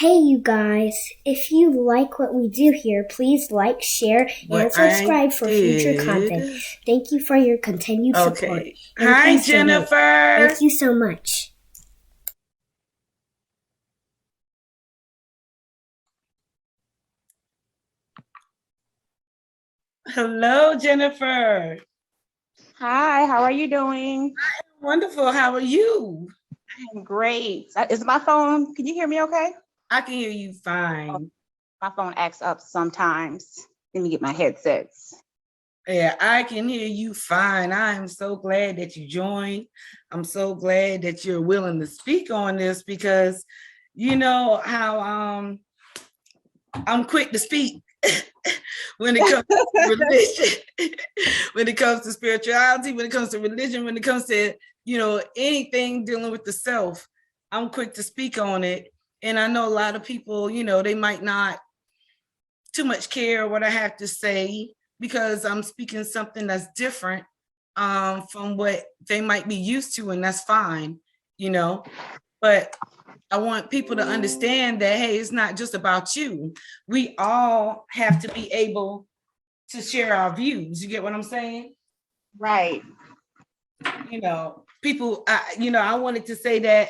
Hey, you guys, if you like what we do here, please like, share, and subscribe for future content. Thank you for your continued support. And Hi, please donate. Jennifer. Thank you so much. Hello, Jennifer. Hi, how are you doing? Wonderful. How are you? I'm great. Is my phone, can you hear me okay? I can hear you fine. My phone acts up sometimes. Let me get my headsets. Yeah, I can hear you fine. I am so glad that you joined. I'm so glad that you're willing to speak on this because you know how I'm quick to speak when it comes to religion, when it comes to spirituality, when it comes to religion, when it comes to, anything dealing with the self. I'm quick to speak on it. And I know a lot of people, they might not too much care what I have to say because I'm speaking something that's different from what they might be used to, and that's fine, But I want people to understand that, hey, it's not just about you. We all have to be able to share our views. You get what I'm saying? Right. People, I wanted to say that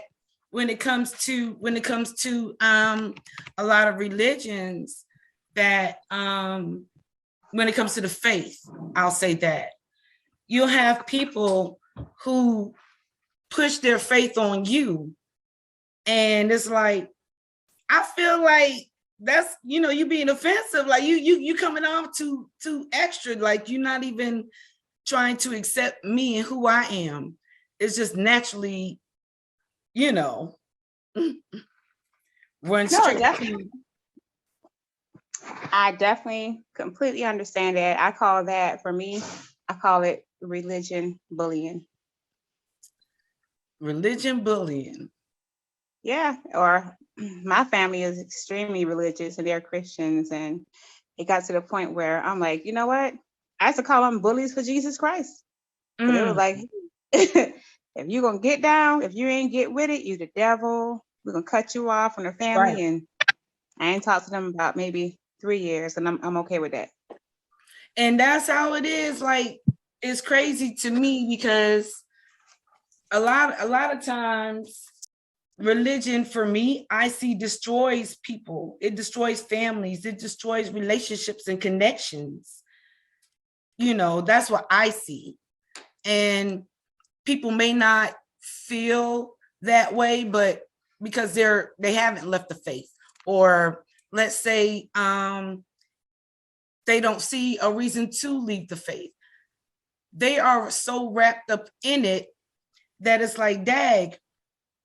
when it comes to a lot of religions, that when it comes to the faith, I'll say that you'll have people who push their faith on you, and it's like, I feel like that's, you being offensive, like you coming off too extra, like you're not even trying to accept me and who I am. It's just naturally, run straight. Definitely. I definitely completely understand that. I call that, for me, I call it religion bullying. Religion bullying. Yeah, or my family is extremely religious and they're Christians, and it got to the point where I'm like, you know what? I used to call them bullies for Jesus Christ. But it was like, if you're gonna get down, if you ain't get with it, you the devil. We're gonna cut you off from the family. Right. And I ain't talked to them about maybe 3 years, and I'm okay with that. And that's how it is. Like, it's crazy to me because a lot of times religion, for me, I see, destroys people. It destroys families. It destroys relationships and connections. That's what I see. And people may not feel that way, but because they haven't left the faith, or let's say they don't see a reason to leave the faith. They are so wrapped up in it that it's like, dag,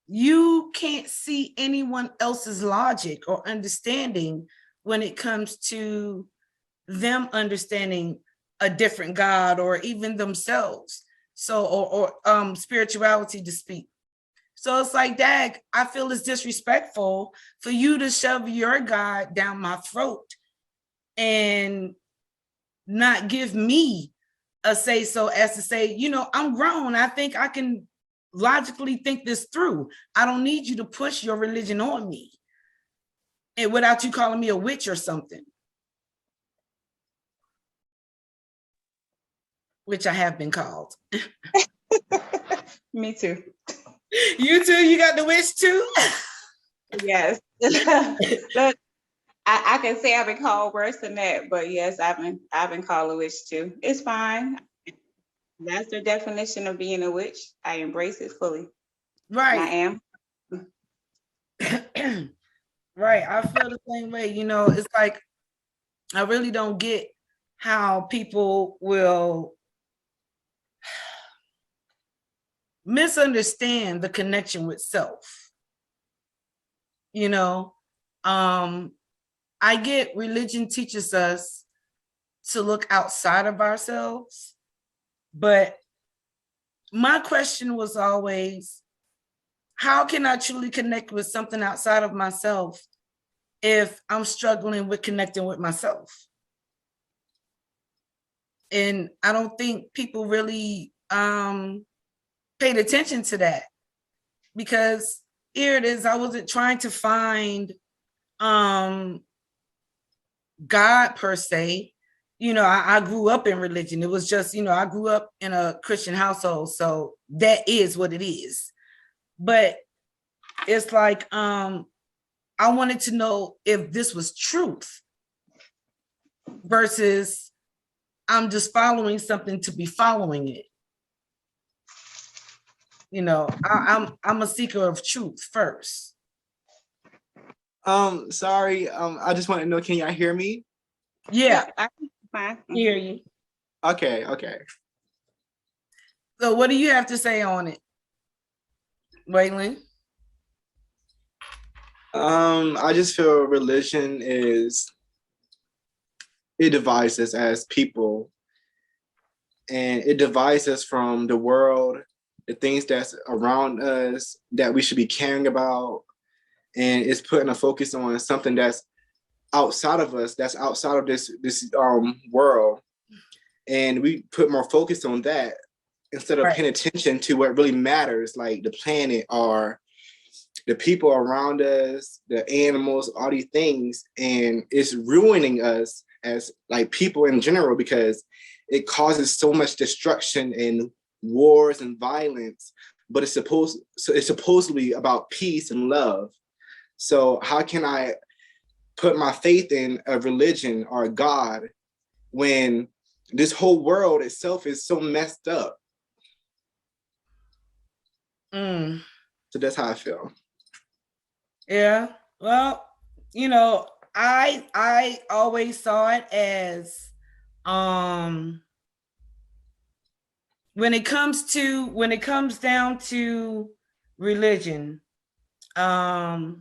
you can't see anyone else's logic or understanding when it comes to them understanding a different God or even themselves. So, or spirituality to speak. So it's like, dag, I feel it's disrespectful for you to shove your God down my throat and not give me a say so as to say, I'm grown. I think I can logically think this through. I don't need you to push your religion on me, and without you calling me a witch or something, which I have been called. Me too. You too? You got the witch too? Yes. Look, I can say I've been called worse than that, but yes, I've been called a witch too. It's fine. That's the definition of being a witch. I embrace it fully. Right. And I am. Right. I feel the same way. It's like, I really don't get how people will misunderstand the connection with self. I get religion teaches us to look outside of ourselves, but my question was always, how can I truly connect with something outside of myself if I'm struggling with connecting with myself? And I don't think people really paid attention to that, because here it is, I wasn't trying to find God per se. I grew up in religion. It was just, I grew up in a Christian household, so that is what it is. But it's like I wanted to know if this was truth versus I'm just following something to be following it. I'm a seeker of truth first. Sorry. I just want to know, can y'all hear me? Yeah, I can fine. hear you. Okay. So what do you have to say on it, Waylon? I just feel religion it divides us as people, and it divides us from the world, the things that's around us that we should be caring about, and it's putting a focus on something that's outside of us, that's outside of this world, and we put more focus on that instead of paying attention to what really matters, like the planet or the people around us, the animals, all these things. And it's ruining us as like people in general, because it causes so much destruction and wars and violence, but it's supposedly about peace and love. So how can I put my faith in a religion or a God when this whole world itself is so messed up? So that's how I feel. Yeah. Well, I always saw it as when it comes down to religion, I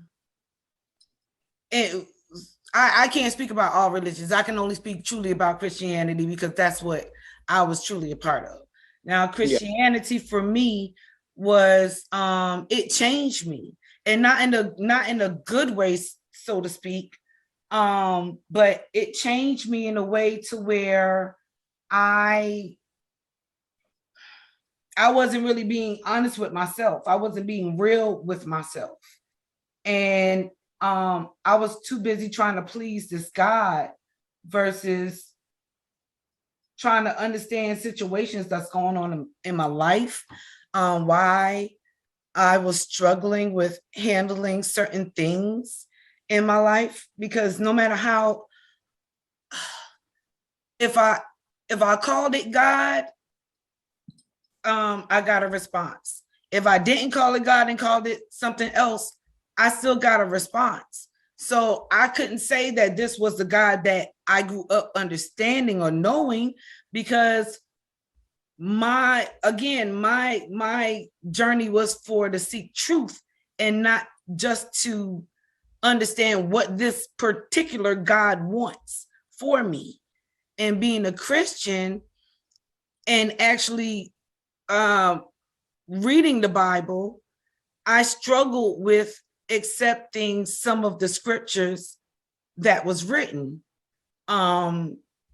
can't speak about all religions. I can only speak truly about Christianity because that's what I was truly a part of. Now, Christianity for me was it changed me, and not in a good way, so to speak. But it changed me in a way to where I wasn't really being honest with myself. I wasn't being real with myself. And I was too busy trying to please this God versus trying to understand situations that's going on in my life, why I was struggling with handling certain things in my life. Because no matter how, if I called it God, I got a response. If I didn't call it God and called it something else, I still got a response. So I couldn't say that this was the God that I grew up understanding or knowing, because my journey was to seek truth and not just to understand what this particular God wants for me. And being a Christian and actually reading the Bible, I struggled with accepting some of the scriptures that was written,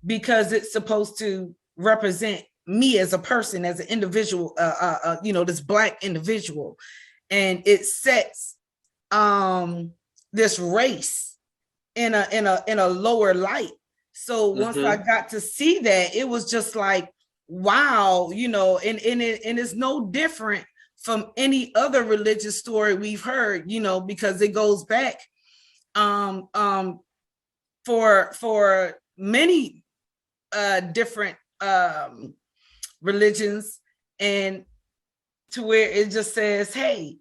because it's supposed to represent me as a person, as an individual, this Black individual, and it sets this race in a lower light. So once I got to see that, it was just like, wow, and it's no different from any other religious story we've heard, because it goes back for many different religions, and to where it just says, hey,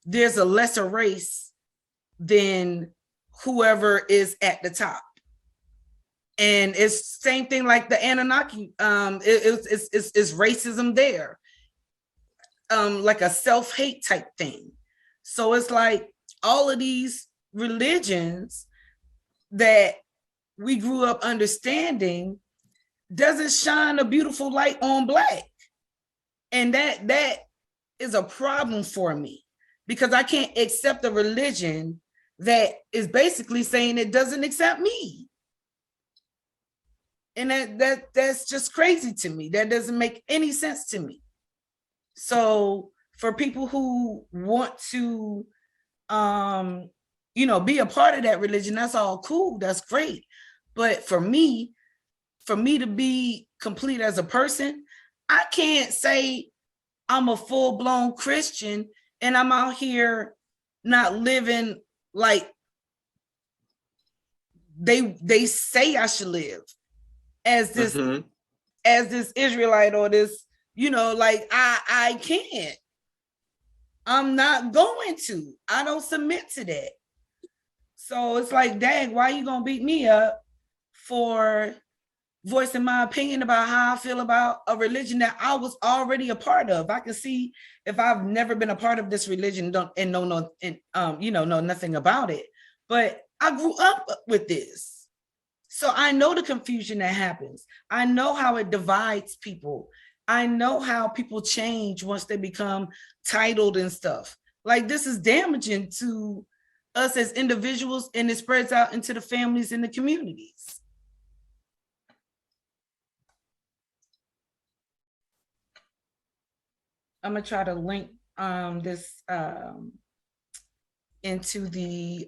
there's a lesser race than whoever is at the top. And it's same thing like the Anunnaki. It's racism there, like a self-hate type thing. So it's like all of these religions that we grew up understanding doesn't shine a beautiful light on Black. And that is a problem for me, because I can't accept a religion that is basically saying it doesn't accept me. And that's just crazy to me. That doesn't make any sense to me. So for people who want to, be a part of that religion. That's all cool. That's great. But for me to be complete as a person, I can't say I'm a full-blown Christian and I'm out here not living like they say I should live as this Israelite or this, like I can't. I'm not going to. I don't submit to that. So it's like, dang, why are you gonna beat me up for voicing my opinion about how I feel about a religion that I was already a part of? I can see if I've never been a part of this religion, know nothing about it. But I grew up with this. So I know the confusion that happens. I know how it divides people. I know how people change once they become titled and stuff. Like, this is damaging to us as individuals, and it spreads out into the families and the communities. I'm gonna try to link this into the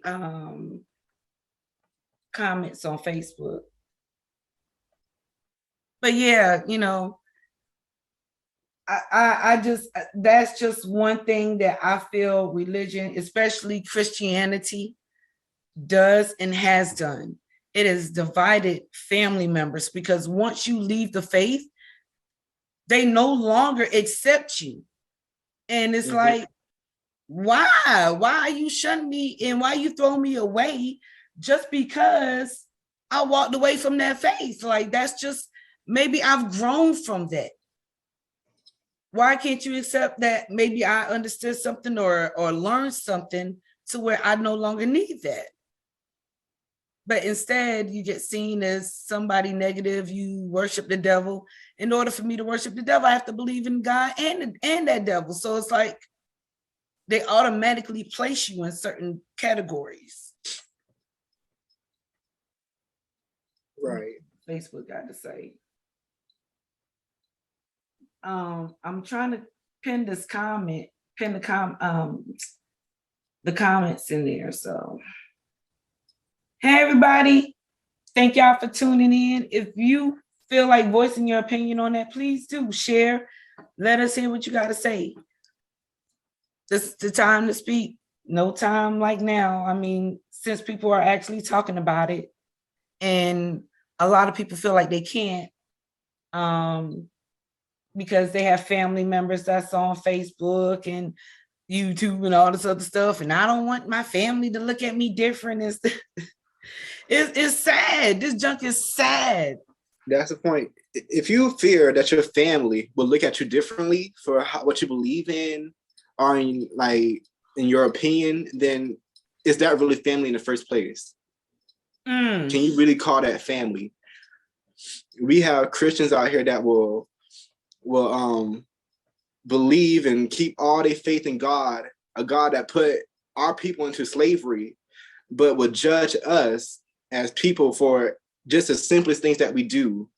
comments on Facebook. But yeah, I just, that's just one thing that I feel religion, especially Christianity, does and has done. It has divided family members, because once you leave the faith, they no longer accept you. And it's like, why are you shunning me and why you throw me away just because I walked away from that faith? Like, that's just, maybe I've grown from that. Why can't you accept that maybe I understood something or learned something to where I no longer need that? But instead, you get seen as somebody negative. You worship the devil. In order for me to worship the devil, I have to believe in God and that devil. So it's like they automatically place you in certain categories. Right. Facebook got to say. I'm trying to pin the comments in there. So, hey everybody, thank y'all for tuning in. If you feel like voicing your opinion on that, please do share. Let us hear what you got to say. This is the time to speak. No time like now. I mean, since people are actually talking about it, and a lot of people feel like they can't, because they have family members that's on Facebook and YouTube and all this other stuff, and I don't want my family to look at me different. It's sad. This junk is sad. That's the point. If you fear that your family will look at you differently for what you believe in, or in your opinion, then is that really family in the first place? Can you really call that family? We have Christians out here that will believe and keep all their faith in God, a God that put our people into slavery, but would judge us as people for just the simplest things that we do.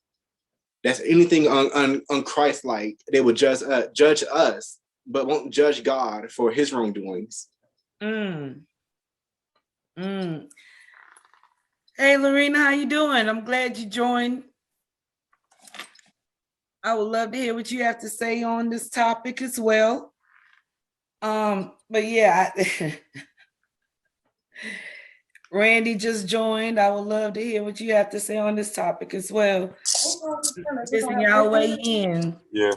That's anything un-Christ-like. They would judge us, but won't judge God for his wrongdoings. Hey, Lorena, how you doing? I'm glad you joined. I would love to hear what you have to say on this topic as well. But yeah, Randy just joined. I would love to hear what you have to say on this topic as well. Listen, y'all weigh in. Yeah.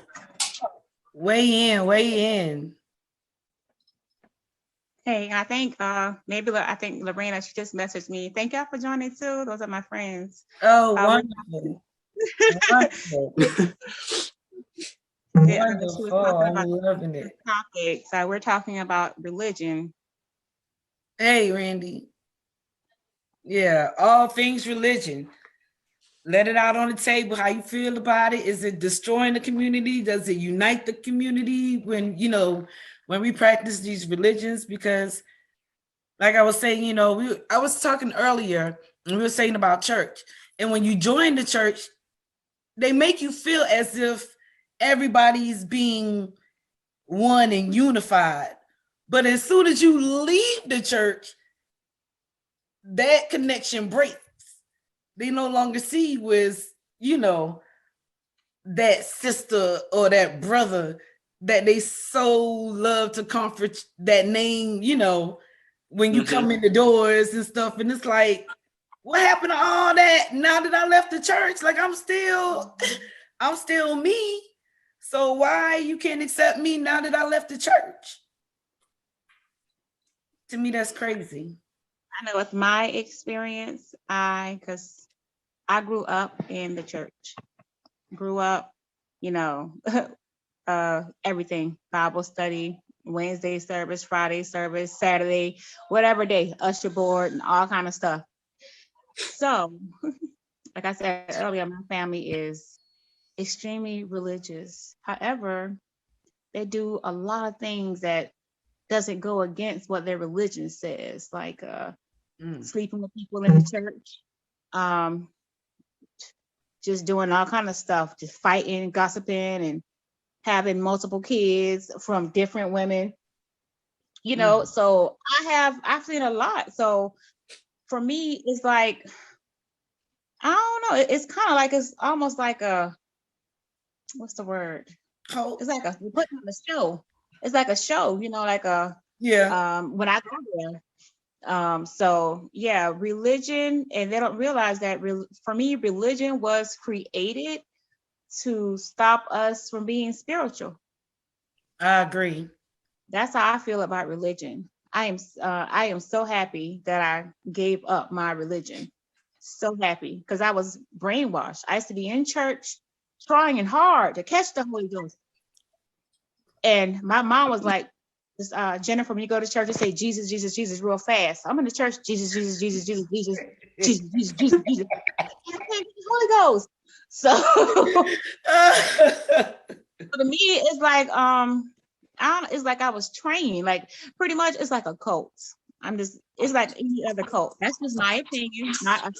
Weigh in. Hey, I think I think Lorena, she just messaged me. Thank y'all for joining too. Those are my friends. Oh, wonderful. Wonderful. Yeah, wonderful. I'm loving it. Topic. So we're talking about religion. Hey, Randy. Yeah, all things religion. Let it out on the table. How you feel about it? Is it destroying the community? Does it unite the community when we practice these religions? Because like I was saying, I was talking earlier and we were saying about church. And when you join the church, they make you feel as if everybody's being one and unified. But as soon as you leave the church, that connection breaks. They no longer see you as, that sister or that brother that they so love to comfort, that name, when you come in the doors and stuff. And it's like, what happened to all that now that I left the church? Like, I'm still me. So why you can't accept me now that I left the church? To me, that's crazy. I know with my experience, because I grew up in the church, grew up, everything, Bible study, Wednesday service, Friday service, Saturday, whatever day, usher board and all kind of stuff. So, like I said earlier, my family is extremely religious. However, they do a lot of things that doesn't go against what their religion says, like sleeping with people in the church, just doing all kind of stuff, just fighting, gossiping, and having multiple kids from different women. So I've seen a lot. So for me, it's like, I don't know. It's kind of like, it's almost like what's the word? It's like we're putting on a show. It's like a show, like when I go there. So yeah, religion, and they don't realize that for me, religion was created to stop us from being spiritual. I agree. That's how I feel about religion. I am so happy that I gave up my religion. So happy, because I was brainwashed. I used to be in church trying hard to catch the Holy Ghost. And my mom was like, Jennifer, when you go to church, and say Jesus, Jesus, Jesus real fast. I'm in the church, Jesus, Jesus, Jesus, Jesus, Jesus, Jesus, Jesus, Jesus, Jesus. I can't get the Holy Ghost. So to me, it's like it's like I was trained. Like, pretty much, it's like a cult. It's like any other cult. That's just my opinion. Not trying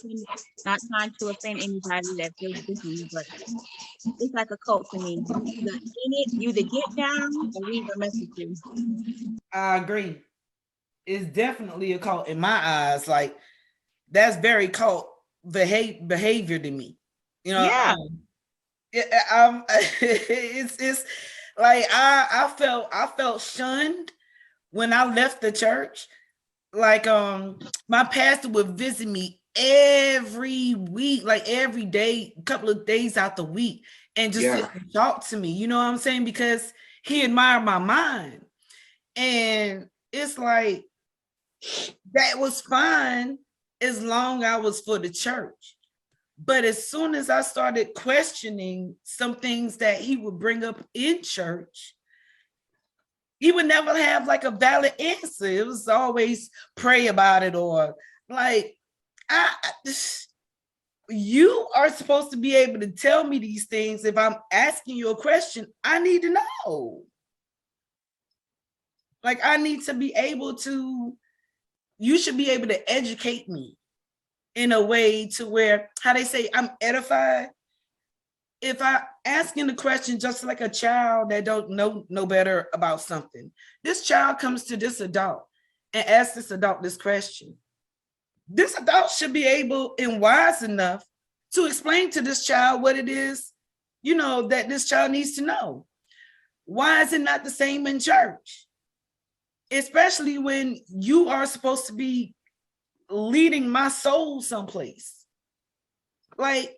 to offend anybody that feels differently, but it's like a cult to me. You either get down or leave a message. I agree. It's definitely a cult in my eyes. Like, that's very cult behavior to me. Yeah. It's like I felt shunned when I left the church. Like, my pastor would visit me every week, like every day, a couple of days out the week, and just sit and talk to me. You know what I'm saying? Because he admired my mind. And it's like, that was fine as long as I was for the church. But as soon as I started questioning some things that he would bring up in church, he would never have like a valid answer. It was always pray about it, or like, you are supposed to be able to tell me these things. If I'm asking you a question, I need to know. Like, I need to be able to, you should be able to educate me in a way to where, how they say, I'm edified. If I asking the question just like a child that don't know better about something, this child comes to this adult and asks this adult this question. This adult should be able and wise enough to explain to this child what it is, that this child needs to know. Why is it not the same in church? Especially when you are supposed to be leading my soul someplace. Like,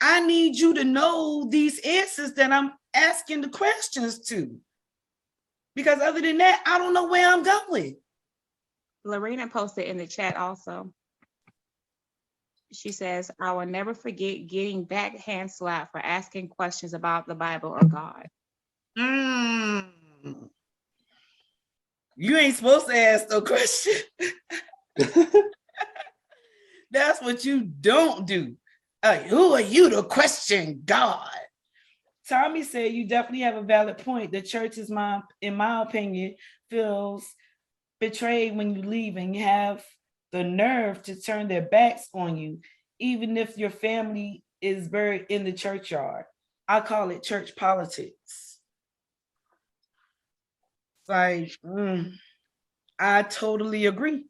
I need you to know these answers that I'm asking the questions to. Because other than that, I don't know where I'm going. Lorena posted in the chat also. She says, I will never forget getting backhand slapped for asking questions about the Bible or God. You ain't supposed to ask no question. That's what you don't do. Who are you to question God? Tommy said you definitely have a valid point. The church is, in my opinion, feels betrayed when you leave and you have the nerve to turn their backs on you, even if your family is buried in the churchyard. I call it church politics. Like, I totally agree.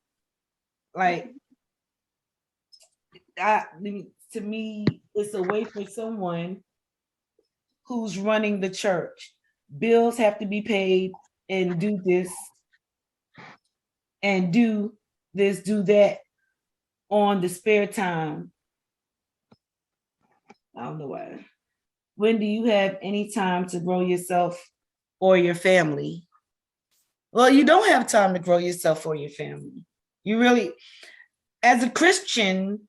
Like, to me, it's a way for someone who's running the church. Bills have to be paid and do this and do this, do that on the spare time. I don't know why. When do you have any time to grow yourself or your family? Well, you don't have time to grow yourself or your family. You really, as a Christian,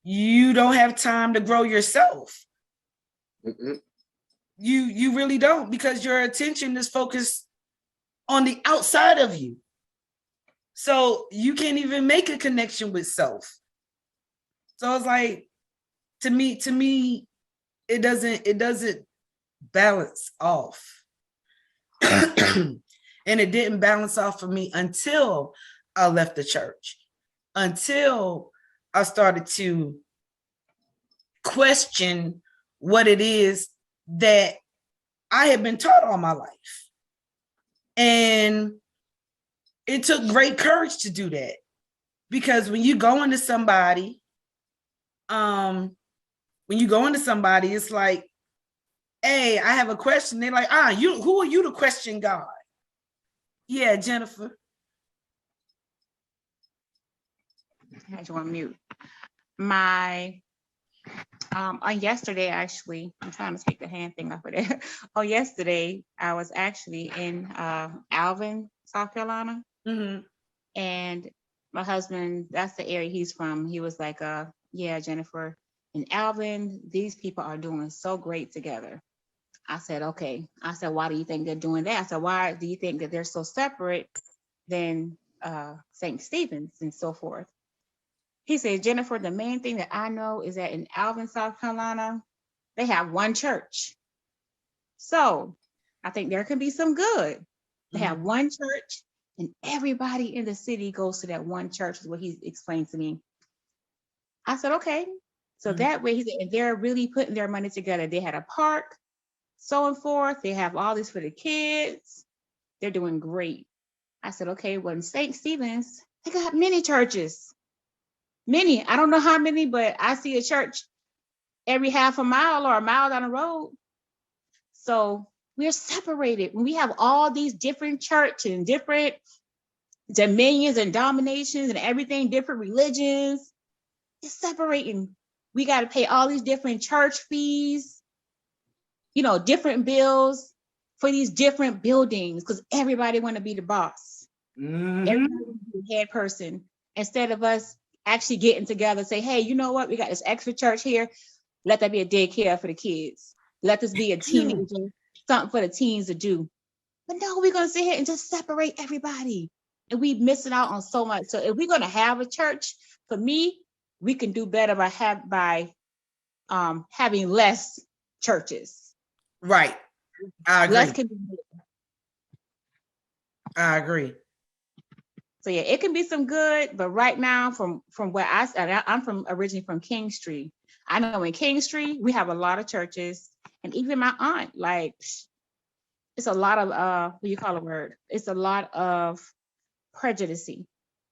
you don't have time to grow yourself. Mm-mm. You really don't, because your attention is focused on the outside of you. So you can't even make a connection with self. So it's like, to me, it doesn't balance off. And it didn't balance off for me until I left the church, until I started to question what it is that I had been taught all my life. And it took great courage to do that, because when you go into somebody, it's like, hey, I have a question. They're like, who are you to question God? Yeah, Jennifer. I had you on mute. My on yesterday, actually, I'm trying to take the hand thing off of there. Oh, yesterday, I was actually in Alvin, South Carolina. Mm-hmm. And my husband, that's the area he's from. He was like, yeah, Jennifer, in Alvin, these people are doing so great together. I said, okay. I said, why do you think they're doing that? I said, why do you think that they're so separate than St. Stephen's and so forth? He said, Jennifer, the main thing that I know is that in Alvin, South Carolina, they have one church. So I think there can be some good. They have one church, and everybody in the city goes to that one church, is what he explained to me. I said, okay. So that way, he said, and they're really putting their money together. They had a park, so and forth. They have all this for the kids. They're doing great. I said, okay, well, in St. Stephen's, they got many churches. Many. I don't know how many, but I see a church every half a mile or a mile down the road. So we're separated. When we have all these different churches and different dominions and dominations and everything, different religions, it's separating. We got to pay all these different church fees, different bills for these different buildings, because everybody want to be the boss. Everybody want to be the head person, instead of us actually getting together and say, hey, you know what? We got this extra church here. Let that be a daycare for the kids. Let this be a teenager, something for the teens to do. But no, we're going to sit here and just separate everybody. And we missing out on so much. So if we're going to have a church, for me, we can do better by having less churches. Right. I agree. Less can be more. I agree. So yeah, it can be some good, but right now, from where I'm originally from King Street. I know in King Street we have a lot of churches, and even my aunt, like, it's a lot of what do you call a word? It's a lot of prejudice.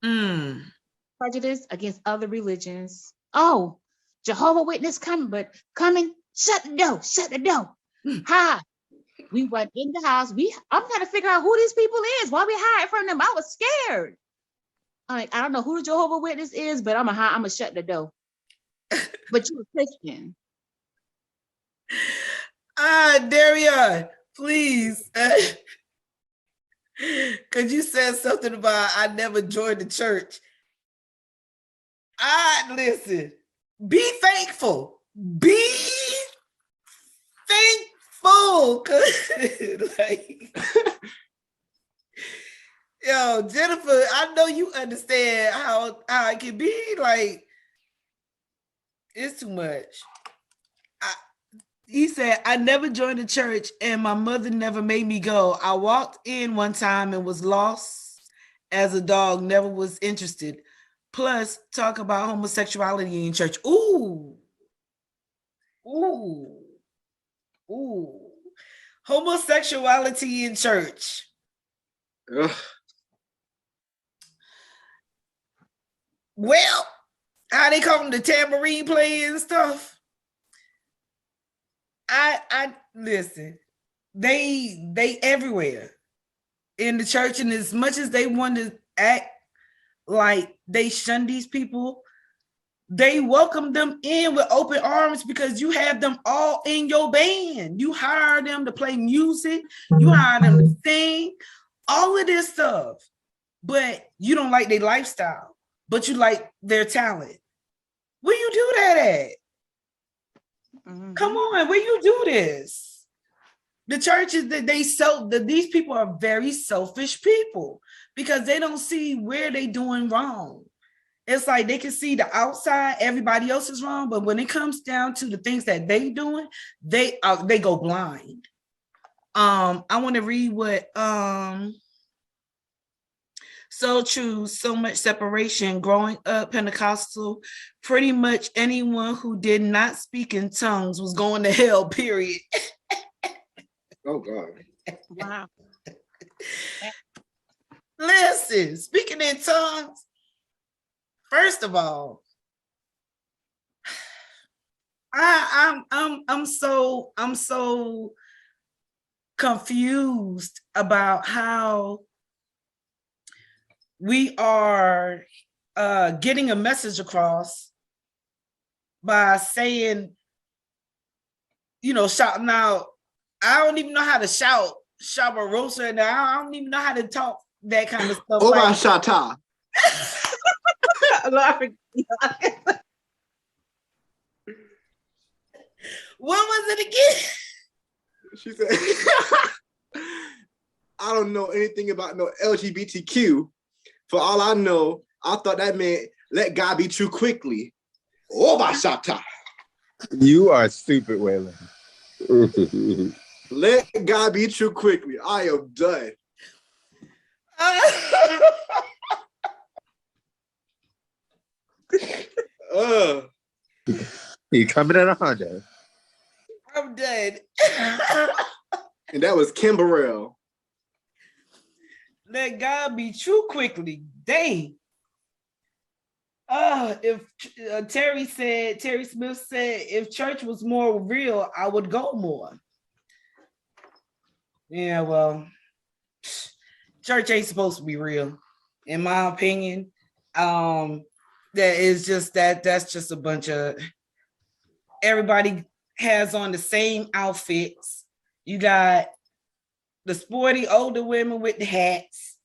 Prejudice against other religions. Oh, Jehovah Witness coming, shut the door. Ha! We went in the house. I'm trying to figure out who these people is. Why we hide from them? I was scared. I'm like, I don't know who the Jehovah Witness is, but I'm gonna shut the door. But you're a Christian. Daria, please. Because you said something about I never joined the church. Listen, be thankful. Be thankful. Yo, Jennifer, I know you understand how it can be. Like, it's too much. He said, I never joined the church and my mother never made me go. I walked in one time and was lost as a dog, never was interested. Plus, talk about homosexuality in church. Ooh. Homosexuality in church. Ugh. Well, how they call them, the tambourine playing and stuff. I listen, they everywhere in the church, and as much as they want to act like they shun these people, they welcome them in with open arms because you have them all in your band. You hire them to play music, you hire them to sing, all of this stuff. But you don't like their lifestyle, but you like their talent. Where you do that at? Mm-hmm. Come on, where you do this? The churches that these people are very selfish people because they don't see where they doing wrong. It's like they can see the outside, everybody else is wrong, but when it comes down to the things that they doing, they go blind. I want to read what so true, so much separation. Growing up Pentecostal, pretty much anyone who did not speak in tongues was going to hell, period. Oh God. Wow. Listen, speaking in tongues, first of all, I'm so confused about how we are getting a message across by saying, shouting out. I don't even know how to shout Shabarosa, and I don't even know how to talk that kind of stuff. Oh my Shata. What was it again? She said, I don't know anything about no LGBTQ. For all I know, I thought that meant let God be true quickly. Oh my Shata. You are stupid, Waylon. Let God be true quickly. I am done. You coming at a Honda? I'm dead. And that was Kim Burrell. Let God be true quickly. Dang. If Terry Smith said, if church was more real, I would go more. Yeah, well, church ain't supposed to be real, in my opinion. That is just that's just a bunch of, everybody has on the same outfits. You got the sporty older women with the hats.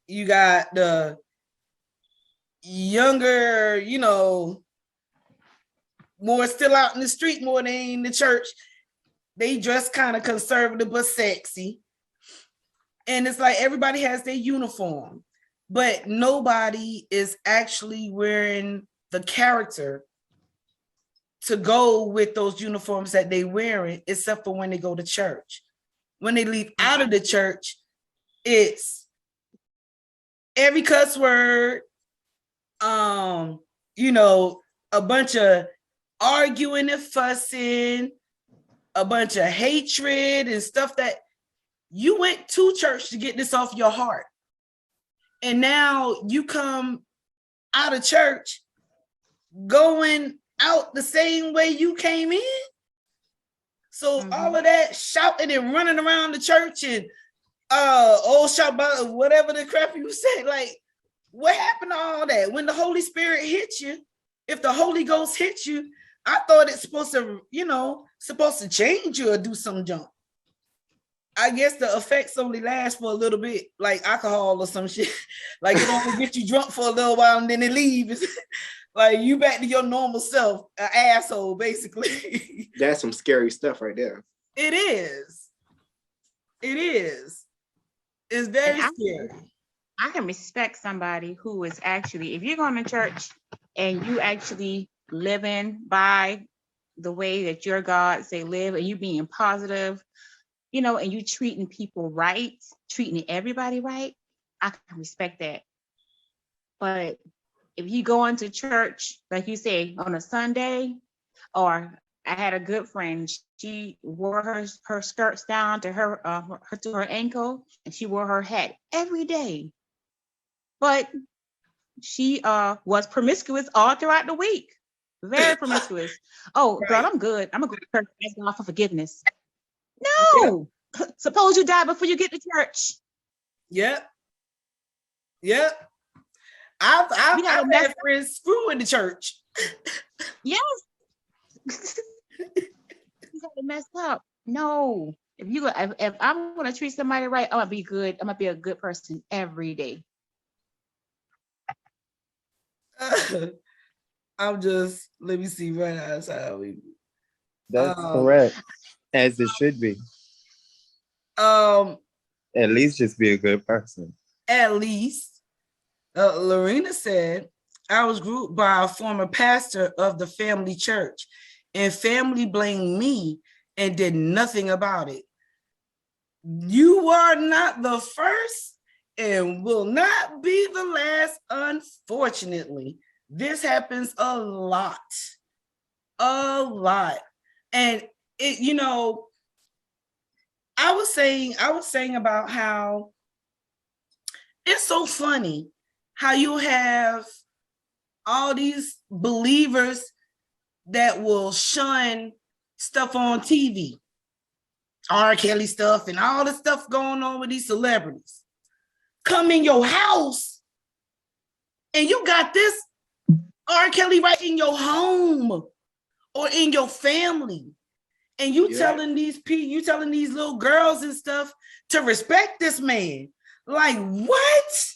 You got the younger, more still out in the street more than in the church. They dress kind of conservative but sexy. And it's like everybody has their uniform, but nobody is actually wearing the character to go with those uniforms that they wearing, except for when they go to church. When they leave out of the church, it's every cuss word, a bunch of arguing and fussing, a bunch of hatred and stuff that you went to church to get this off your heart. And now you come out of church going out the same way you came in. So all of that shouting and running around the church and Shabbat, whatever the crap you said, like, what happened to all that? When the Holy Spirit hits you, if the Holy Ghost hits you, I thought it's supposed to change you or do some junk. I guess the effects only last for a little bit, like alcohol or some shit. Like it only get you drunk for a little while and then it leaves. Like you back to your normal self, an asshole, basically. That's some scary stuff right there. It is. It's very scary. I can respect somebody who is actually, if you're going to church and you actually living by the way that your God say live, and you being positive, and you treating people right, treating everybody right, I can respect that. But if you go into church, like you say, on a Sunday, or I had a good friend, she wore her skirts down to her ankle, and she wore her hat every day. But she was promiscuous all throughout the week. Very promiscuous. Oh, girl, I'm good. I'm gonna go to church and ask God for forgiveness. No. Yep. Suppose you die before you get to church. Yep. I've had friends screw in the church. Yes. You got to mess up. No. If I'm gonna treat somebody right, I'm gonna be good. I'm gonna be a good person every day. I'm just, let me see right outside. That's correct. As it should be. At least just be a good person. At least. Lorena said, I was grouped by a former pastor of the family church, and family blamed me and did nothing about it. You are not the first and will not be the last, unfortunately. This happens a lot. And it, you know, I was saying about how it's so funny how you have all these believers that will shun stuff on TV, R. Kelly stuff and all the stuff going on with these celebrities. Come in your house and you got this R. Kelly right in your home or in your family. And you telling these people, you telling these little girls and stuff to respect this man. Like, what?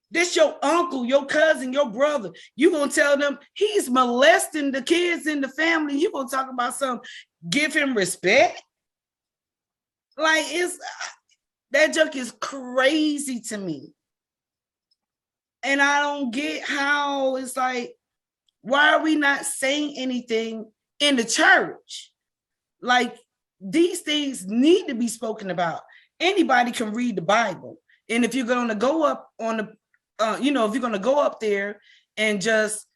This your uncle, your cousin, your brother. You gonna tell them he's molesting the kids in the family. You gonna talk about some, give him respect? Like, it's that junk is crazy to me. And I don't get how it's like, why are we not saying anything in the church? Like, these things need to be spoken about. Anybody can read the Bible. And if you're going to go up on the, if you're going to go up there and just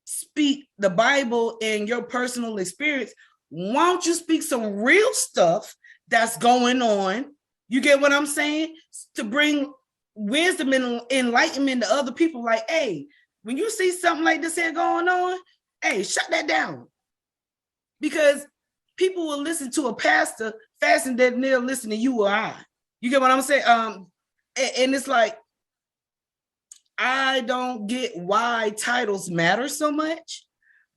speak the Bible in your personal experience, why don't you speak some real stuff that's going on? You get what I'm saying? To bring wisdom and enlightenment to other people. Like, hey, when you see something like this here going on, hey, shut that down. Because people will listen to a pastor faster than they'll listen to you or I. You get what I'm saying? And it's like, I don't get why titles matter so much.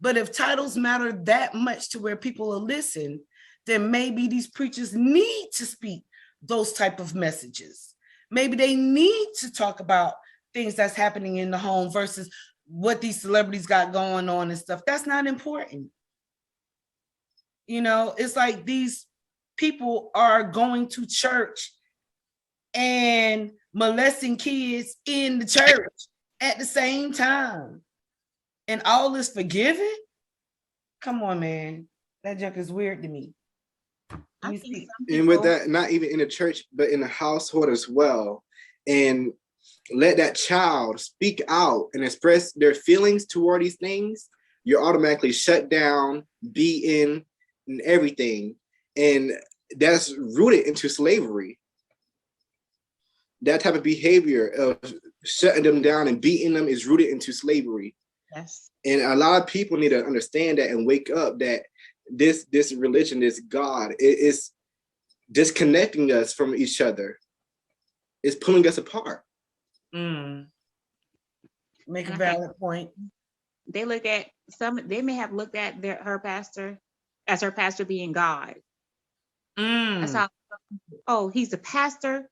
But if titles matter that much to where people will listen, then maybe these preachers need to speak those type of messages. Maybe they need to talk about things that's happening in the home versus what these celebrities got going on and stuff. That's not important. You know, it's like these people are going to church and molesting kids in the church at the same time. And all is forgiven? Come on, man. That junk is weird to me. And with that, not even in the church, but in the household as well. And let that child speak out and express their feelings toward these things, you're automatically shut down, beaten, and everything. And that's rooted into slavery. That type of behavior of shutting them down and beating them is rooted into slavery. Yes. And a lot of people need to understand that and wake up that this religion, this God, it is disconnecting us from each other. It's pulling us apart. Make a valid point. They look at they may have looked at her pastor as her pastor being God. That's how, oh, he's a pastor.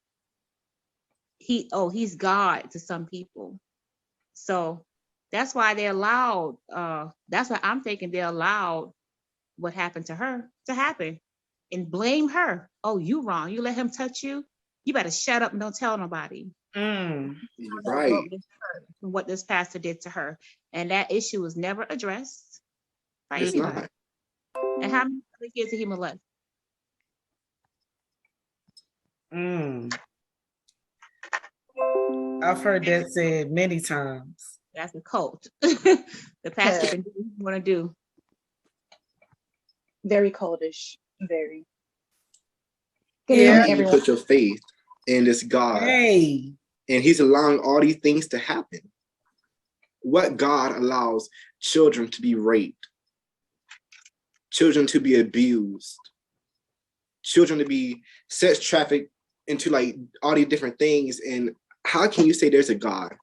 He's God to some people. So that's why they allowed, that's why I'm thinking they allowed what happened to her to happen and blame her. Oh, you wrong. You let him touch you. You better shut up and don't tell nobody. Right. What this pastor did to her. And that issue was never addressed by anybody. And how many other kids did he molest? I've heard that said many times. That's a cult. The pastor can do what he want to do. Very cultish. Very. Yeah. You put your faith in this God. Hey. And he's allowing all these things to happen. What God allows children to be raped, children to be abused, children to be sex trafficked into like all these different things? And how can you say there's a God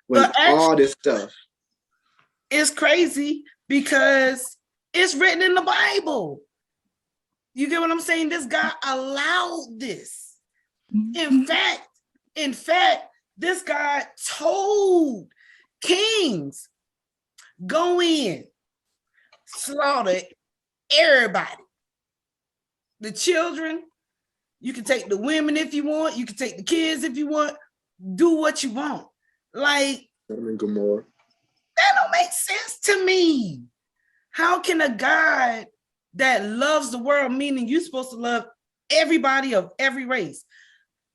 when all this stuff? It's crazy because it's written in the Bible. You get what I'm saying? This God allowed this. In fact, this God told kings, go in, slaughter everybody. The children, you can take the women if you want, you can take the kids if you want, do what you want. Like, Sodom and Gomorrah. That don't make sense to me. How can a God that loves the world, meaning you're supposed to love everybody of every race,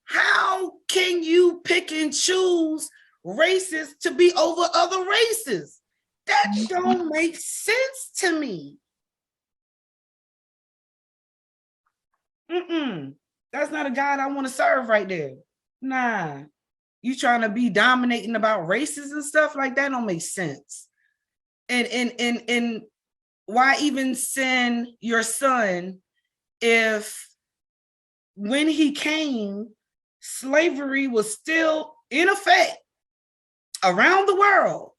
how can you pick and choose races to be over other races? That don't make sense to me. That's not a God I want to serve right there. Nah. You trying to be dominating about races and stuff like that don't make sense. And why even send your son if when he came, slavery was still in effect around the world,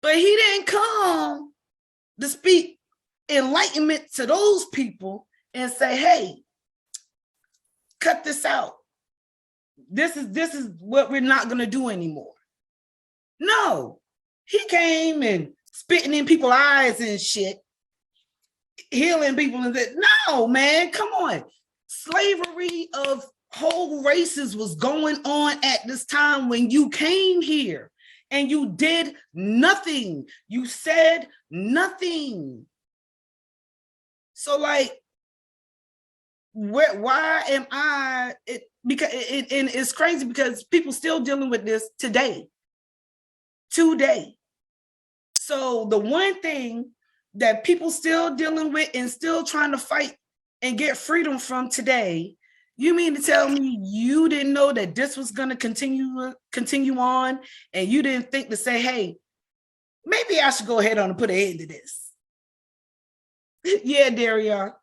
but he didn't come to speak enlightenment to those people and say, hey, cut this out. This is what we're not going to do anymore. No, he came and spitting in people's eyes and shit, healing people and that. No, man, come on. Slavery of whole races was going on at this time when you came here and you did nothing. You said nothing. So like, why am I because it's crazy because people still dealing with this today. So the one thing that people still dealing with and still trying to fight and get freedom from today, you mean to tell me you didn't know that this was going to continue on, and you didn't think to say, hey, maybe I should go ahead on and put an end to this? Yeah, Darian.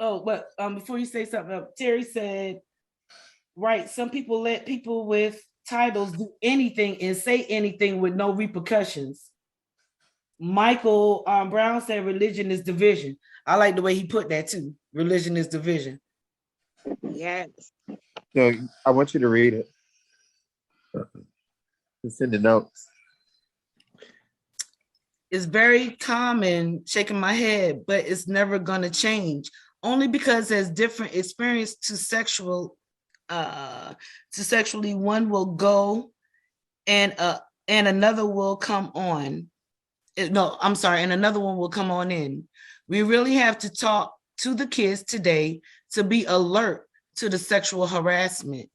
Oh, but before you say something, Terry said, right, some people let people with titles do anything and say anything with no repercussions. Michael Brown said religion is division. I like the way he put that too. Religion is division. Yes. No, I want you to read it. It's in the notes. It's very common, shaking my head, but it's never going to change. Only because there's different experience to sexually, one will go and another will come on. No, I'm sorry, and another one will come on in. We really have to talk to the kids today to be alert to the sexual harassment.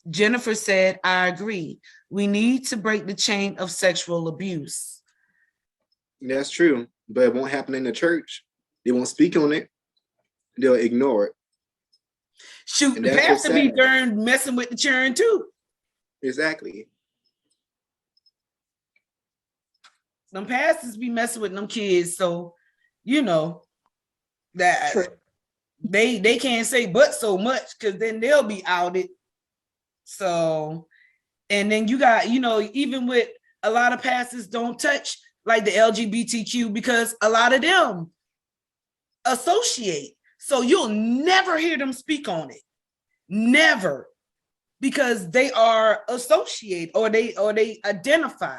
Jennifer said, I agree. We need to break the chain of sexual abuse. That's true, but it won't happen in the church. They won't speak on it. They'll ignore it. Shoot, the pastor be darn messing with the children too. Exactly. Them pastors be messing with them kids, so you know that they can't say but so much because then they'll be outed. So, and then you got, even with a lot of pastors don't touch like the LGBTQ because a lot of them associate. So you'll never hear them speak on it. Never. Because they are associate or they identify.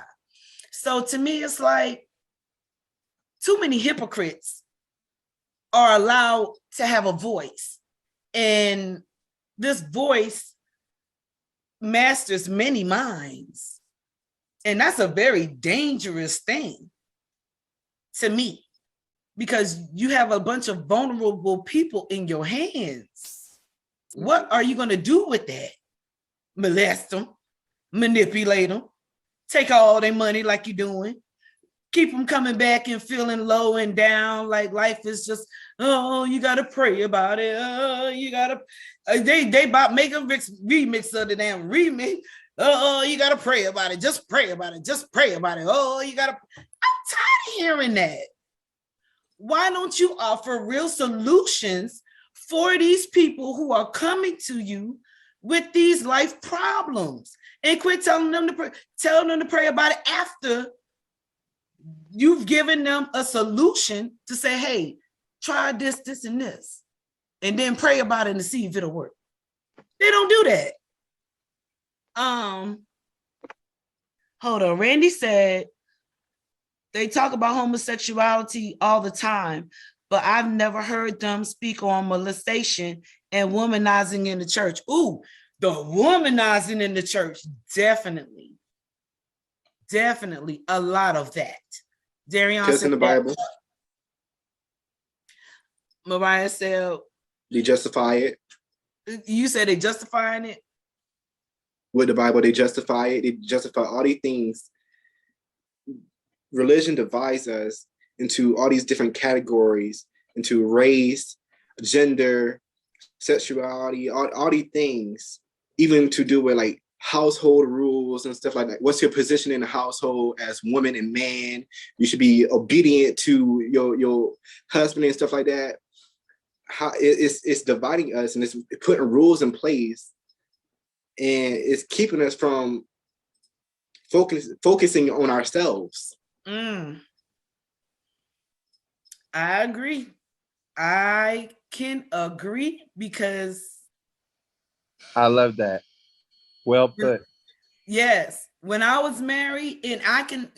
So to me, it's like too many hypocrites are allowed to have a voice. And this voice masters many minds. And that's a very dangerous thing to me. Because you have a bunch of vulnerable people in your hands. What are you going to do with that? Molest them, manipulate them, take all their money like you're doing, keep them coming back and feeling low and down, like life is just, oh, you gotta pray about it. Oh, you gotta they about make a remix of the damn remix. Oh, you gotta pray about it. Just pray about it. Just pray about it. Oh, you gotta. I'm tired of hearing that. Why don't you offer real solutions for these people who are coming to you with these life problems, and quit telling them to pray, about it after you've given them a solution to say, hey, try this, this, and this, and then pray about it and see if it'll work. They don't do that. Hold on. Randy said they talk about homosexuality all the time, but I've never heard them speak on molestation and womanizing in the church. Ooh, the womanizing in the church, definitely a lot of that. Darion just said in the Bible. Mariah said They justify it. You said they justifying it? With the Bible, they justify it. They justify all these things. Religion divides us into all these different categories, into race, gender, sexuality, all these things, even to do with like household rules and stuff like that. What's your position in the household as woman and man? You should be obedient to your husband and stuff like that. How it's dividing us, and it's putting rules in place, and it's keeping us from focusing on ourselves. I agree. I can agree, because I love that. Well put. Yes, when I was married, and I can,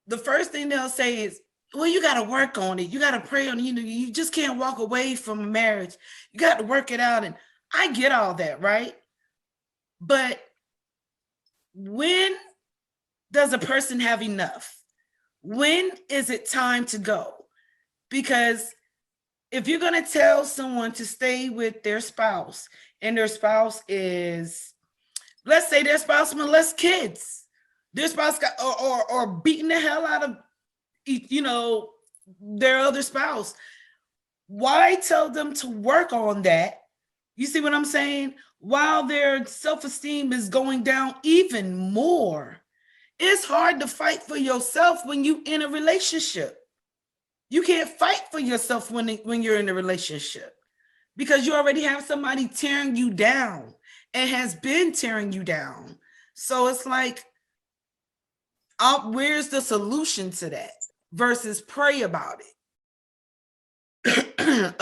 the first thing they'll say is, well, you got to work on it. You got to pray on it. You just can't walk away from a marriage. You got to work it out. And I get all that, right? But when does a person have enough? When is it time to go? Because if you're going to tell someone to stay with their spouse, and their spouse is, let's say their spouse molests kids, their spouse got or beating the hell out of their other spouse, why tell them to work on that? You see what I'm saying? While their self-esteem is going down even more. It's hard to fight for yourself when you're in a relationship. You can't fight for yourself when you're in a relationship, because you already have somebody tearing you down and has been tearing you down. So it's like, where's the solution to that versus pray about it?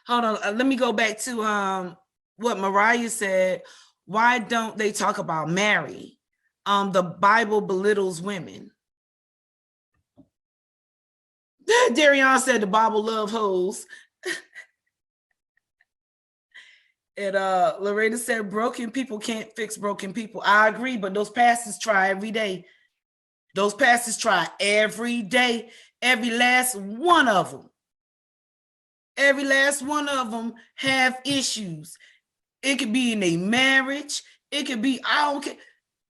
Hold on. Let me go back to what Mariah said. Why don't they talk about Mary? The Bible belittles women. Darion said the Bible love hoes. And Loretta said broken people can't fix broken people. I agree, but those pastors try every day. Those pastors try every day. Every last one of them. Every last one of them have issues. It could be in a marriage. It could be, I don't care.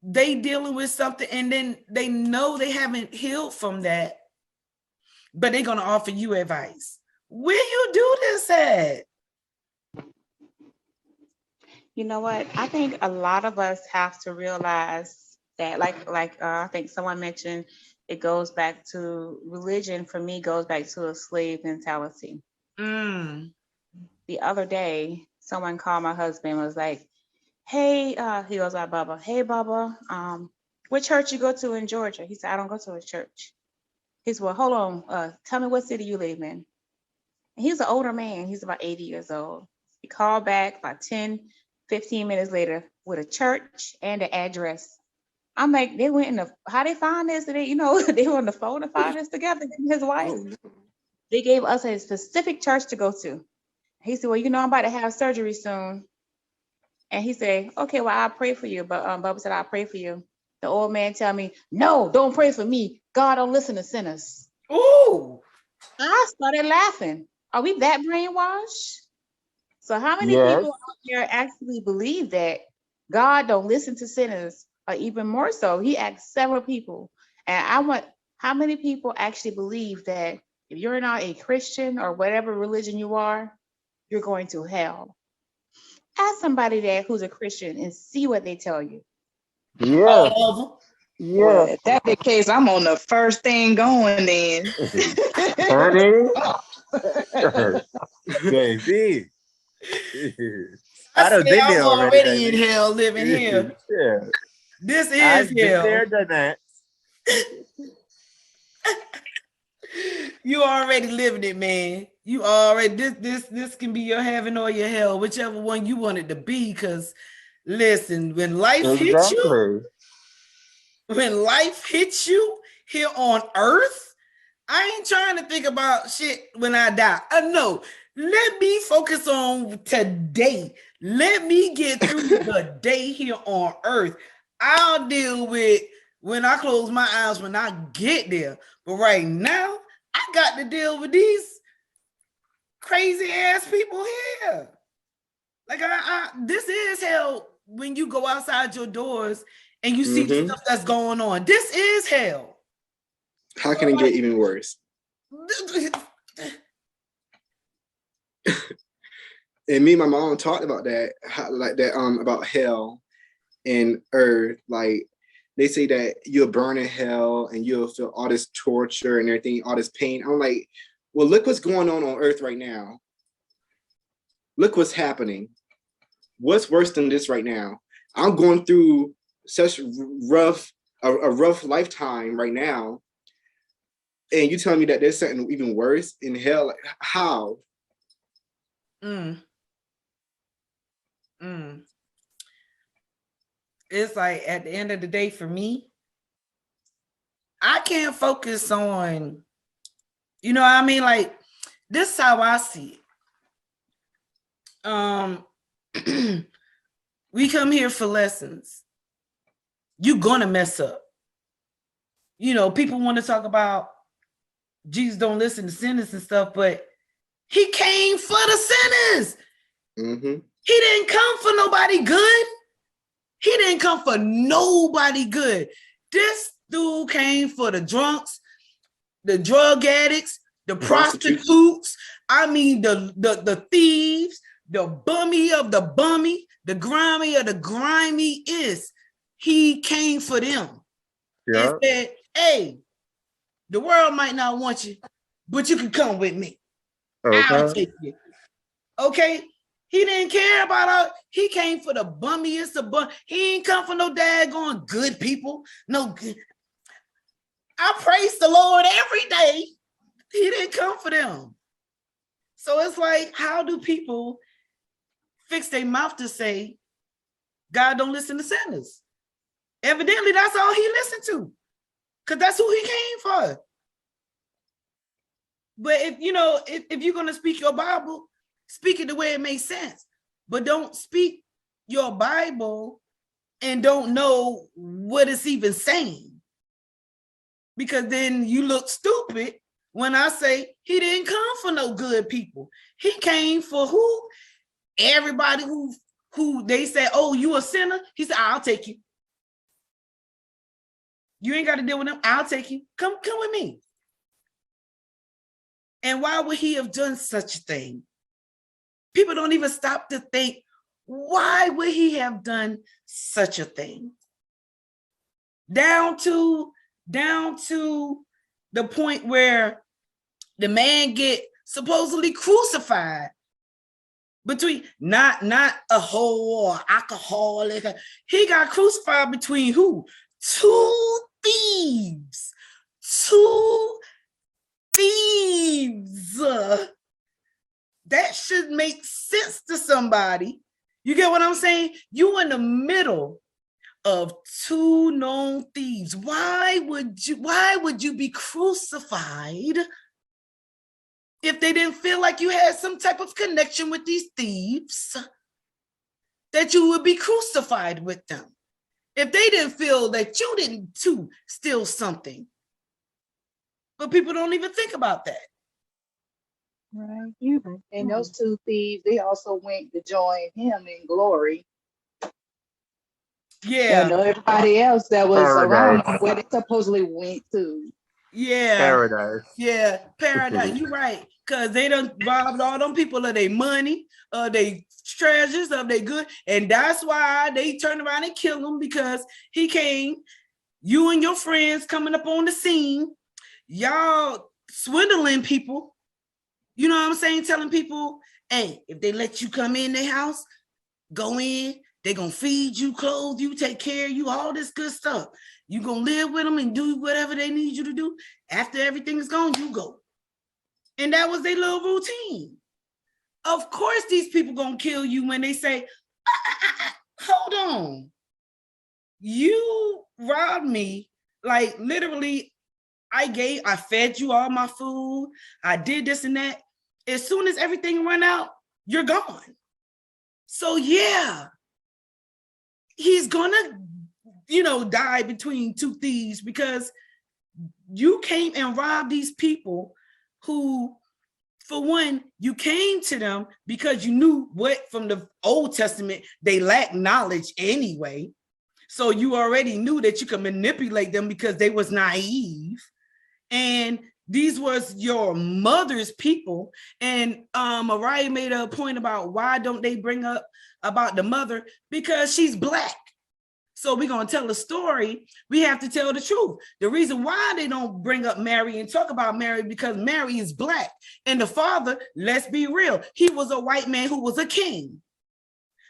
They dealing with something, and then they know they haven't healed from that, but they're going to offer you advice. Where you do this at? You know what? I think a lot of us have to realize that, I think someone mentioned, it goes back to religion. For me, goes back to a slave mentality. The other day, someone called my husband, was like, hey, he goes by Bubba. Hey, Bubba, what church you go to in Georgia? He said, I don't go to a church. He said, well, hold on. Tell me what city you live in. And he's an older man. He's about 80 years old. He called back about 10, 15 minutes later with a church and an address. I'm like, they went how they found this? They were on the phone to find this together, him and his wife. They gave us a specific church to go to. He said, well, I'm about to have surgery soon. And he said, okay, well, I'll pray for you. But Bubba said, I'll pray for you. The old man tell me, no, don't pray for me. God don't listen to sinners. Ooh. I started laughing. Are we that brainwashed? So how many people out there actually believe that God don't listen to sinners even more so, he asked several people. And I want, how many people actually believe that if you're not a Christian or whatever religion you are, you're going to hell? Ask somebody that who's a Christian and see what they tell you. Yeah. All of them. Yeah. Well, if that's the case, I'm on the first thing going then. Honey. Baby. I done say been I'm there already, already in baby. hell living here. Yeah. This is I've been hell. there, done that. You already living it, man. You already this can be your heaven or your hell, whichever one you want it to be. Because listen, when life hits you here on earth, I ain't trying to think about shit when I die. No, let me focus on today. Let me get through the day here on earth. I'll deal with when I close my eyes when I get there. But right now, I got to deal with these crazy ass people here. Like this is hell when you go outside your doors and you see the stuff that's going on. This is hell. How can it get even worse? And me and my mom talked about that, about hell and earth. Like, they say that you'll burn in hell and you'll feel all this torture and everything, all this pain. I'm like, well, look what's going on earth right now. Look what's happening. What's worse than this right now? I'm going through such a rough lifetime right now. And you telling me that there's something even worse in hell? Like, how? It's like at the end of the day for me, I can't focus on, you know what I mean? Like, this is how I see it. We come here for lessons. You're gonna mess up. You know, people want to talk about Jesus don't listen to sinners and stuff, but he came for the sinners. He didn't come for nobody good. He didn't come for nobody good. This dude came for the drunks, the drug addicts, the prostitutes. I mean, the thieves, the bummy of the bummy, the grimy of the grimy is. He came for them. And said, hey, the world might not want you, but you can come with me. I'll take you. Okay? He didn't care about he came for the bummiest of bum. He ain't come for no daggone good people. No good. I praise the Lord every day. He didn't come for them. So it's like, how do people fix their mouth to say God don't listen to sinners? Evidently, that's all he listened to. Because that's who he came for. But if you're going to speak your Bible, speak it the way it makes sense. But don't speak your Bible and don't know what it's even saying. Because then you look stupid when I say he didn't come for no good people. He came for who? Everybody who they say, oh, you a sinner? He said, I'll take you. You ain't got to deal with them. I'll take you. Come with me. And why would he have done such a thing? People don't even stop to think, why would he have done such a thing? Down to the point where the man get supposedly crucified between not a hoe or alcoholic. He got crucified between who? Two thieves. That should make sense to somebody. You get what I'm saying? You in the middle of two known thieves. Why would you be crucified if they didn't feel like you had some type of connection with these thieves, that you would be crucified with them? If they didn't feel that you didn't too steal something. But people don't even think about that. Right. And those two thieves, they also went to join him in glory. Yeah. I know everybody else that was around where they supposedly went to. Yeah. Paradise. Yeah, paradise. You're right. Cause they done robbed all them people of their money, of their treasures, of their good. And that's why they turned around and killed him, because he came, you and your friends coming up on the scene, y'all swindling people. You know what I'm saying? Telling people, hey, if they let you come in their house, go in, they're gonna feed you, clothe you, take care of you, all this good stuff. You gonna live with them and do whatever they need you to do. After everything is gone, you go. And that was their little routine. Of course, these people gonna kill you when they say, hold on, you robbed me. Like literally, I fed you all my food. I did this and that. As soon as everything run out, you're gone. So yeah, he's gonna, die between two thieves, because you came and robbed these people who, for one, you came to them because you knew what from the Old Testament, they lacked knowledge anyway. So you already knew that you could manipulate them because they was naive. And these was your mother's people. And Mariah made a point about why don't they bring up about the mother, because she's Black. So we're going to tell a story. We have to tell the truth. The reason why they don't bring up Mary and talk about Mary, because Mary is Black. And the father, let's be real, he was a white man who was a king.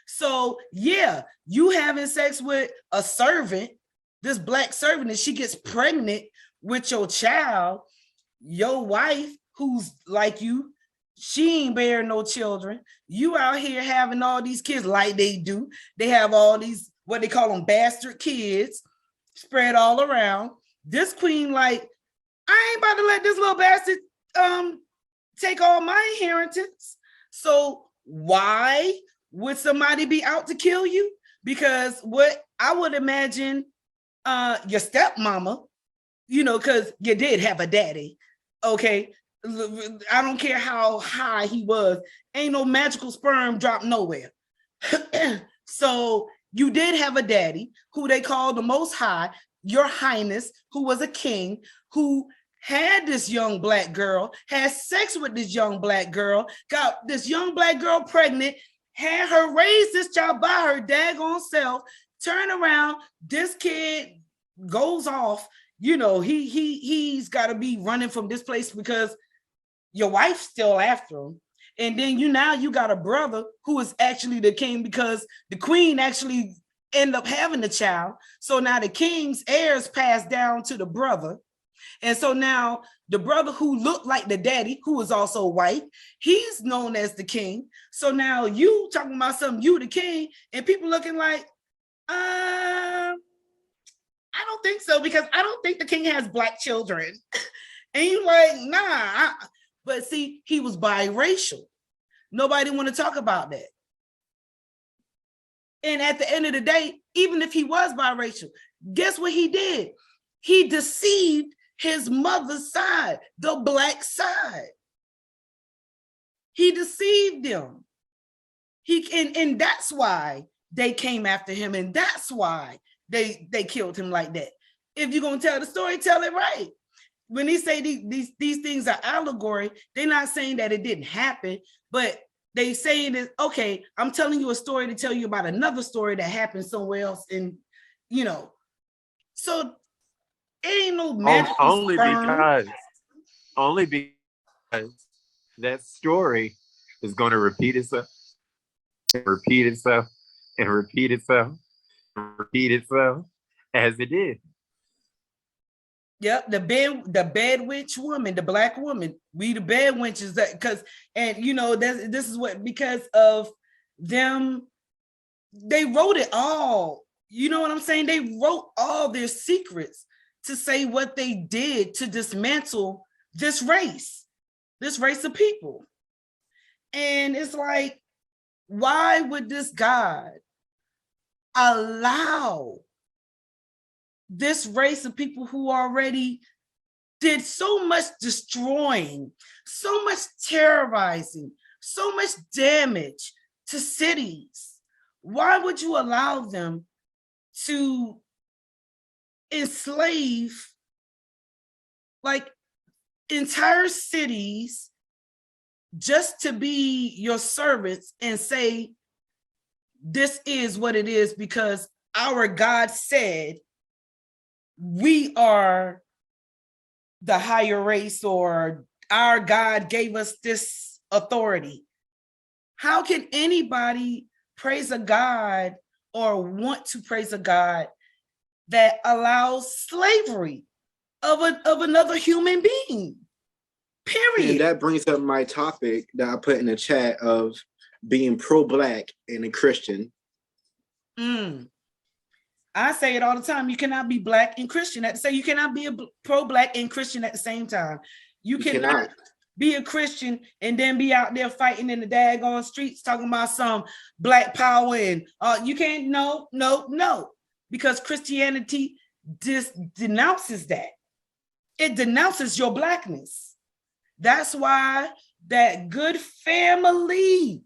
So yeah, you having sex with a servant, this Black servant, and she gets pregnant with your child, your wife, who's like you, she ain't bearing no children. You out here having all these kids like they do. They have all these, what they call them, bastard kids spread all around. This queen like, I ain't about to let this little bastard take all my inheritance. So why would somebody be out to kill you? Because what I would imagine, your stepmama, because you did have a daddy, okay? I don't care how high he was, ain't no magical sperm drop nowhere. So you did have a daddy who they called the Most High, your Highness, who was a king, who had this young Black girl, had sex with this young Black girl, got this young Black girl pregnant, had her raise this child by her daggone self, turn around, this kid goes off, he's got to be running from this place because your wife's still after him. And then you got a brother who is actually the king, because the queen actually ended up having the child. So now the king's heirs passed down to the brother. And so now the brother who looked like the daddy, who is also white, he's known as the king. So now you talking about something, you the king, and people looking like, I don't think so, because I don't think the king has Black children. And you like, nah. But see, he was biracial. Nobody want to talk about that. And at the end of the day, even if he was biracial, guess what he did? He deceived his mother's side, the Black side. He deceived them. And that's why they came after him, and that's why they killed him like that. If you're gonna tell the story, tell it right. When they say these things are allegory, they're not saying that it didn't happen, but they saying that, okay, I'm telling you a story to tell you about another story that happened somewhere else. And, so it ain't no magic. Only because that story is going to repeat itself, and repeat itself, and repeat itself, and repeat itself, as it did. Yep, the bed witch woman, the Black woman, we the bed witches, that because, and this is what, because of them, they wrote it all. You know what I'm saying? They wrote all their secrets to say what they did to dismantle this race of people. And it's like, why would this God allow this race of people who already did so much destroying, so much terrorizing, so much damage to cities? Why would you allow them to enslave like entire cities just to be your servants and say, this is what it is because our God said we are the higher race, or our God gave us this authority. How can anybody praise a God or want to praise a God that allows slavery of another human being? Period. And that brings up my topic that I put in the chat of being pro-Black and a Christian. I say it all the time. You cannot be Black and Christian. You cannot be a pro-Black and Christian at the same time. You cannot be a Christian and then be out there fighting in the daggone streets talking about some Black power and you can't. No, because Christianity denounces that. It denounces your Blackness. That's why that good family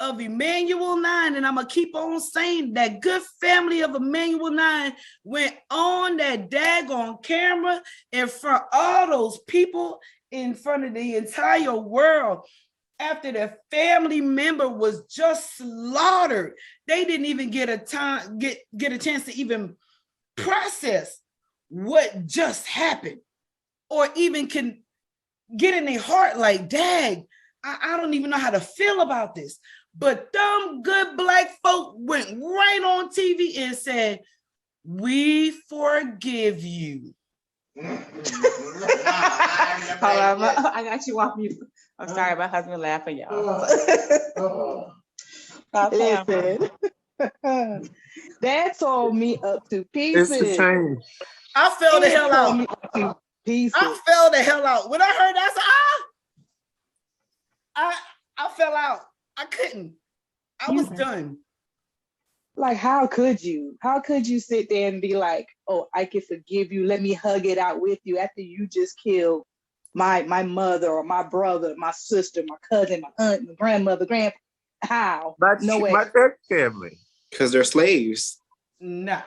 of Emmanuel 9, and I'm gonna keep on saying that good family of Emmanuel 9 went on that daggone camera in front of all those people, in front of the entire world, after their family member was just slaughtered. They didn't even get a chance to even process what just happened, or even can get in their heart like, dang, I don't even know how to feel about this. But them good Black folk went right on TV and said, we forgive you. Hold on, I got you off mute. I'm sorry, my husband laughing, y'all. Listen, that tore me up to pieces. It's the same. I fell the hell out. I fell the hell out. When I heard that, I said, I fell out. I couldn't. I was done. Like, how could you? How could you sit there and be like, oh, I can forgive you. Let me hug it out with you after you just killed my mother or my brother, my sister, my cousin, my aunt, my grandmother, grandpa. How? No way. My third family. Because they're slaves. Nah.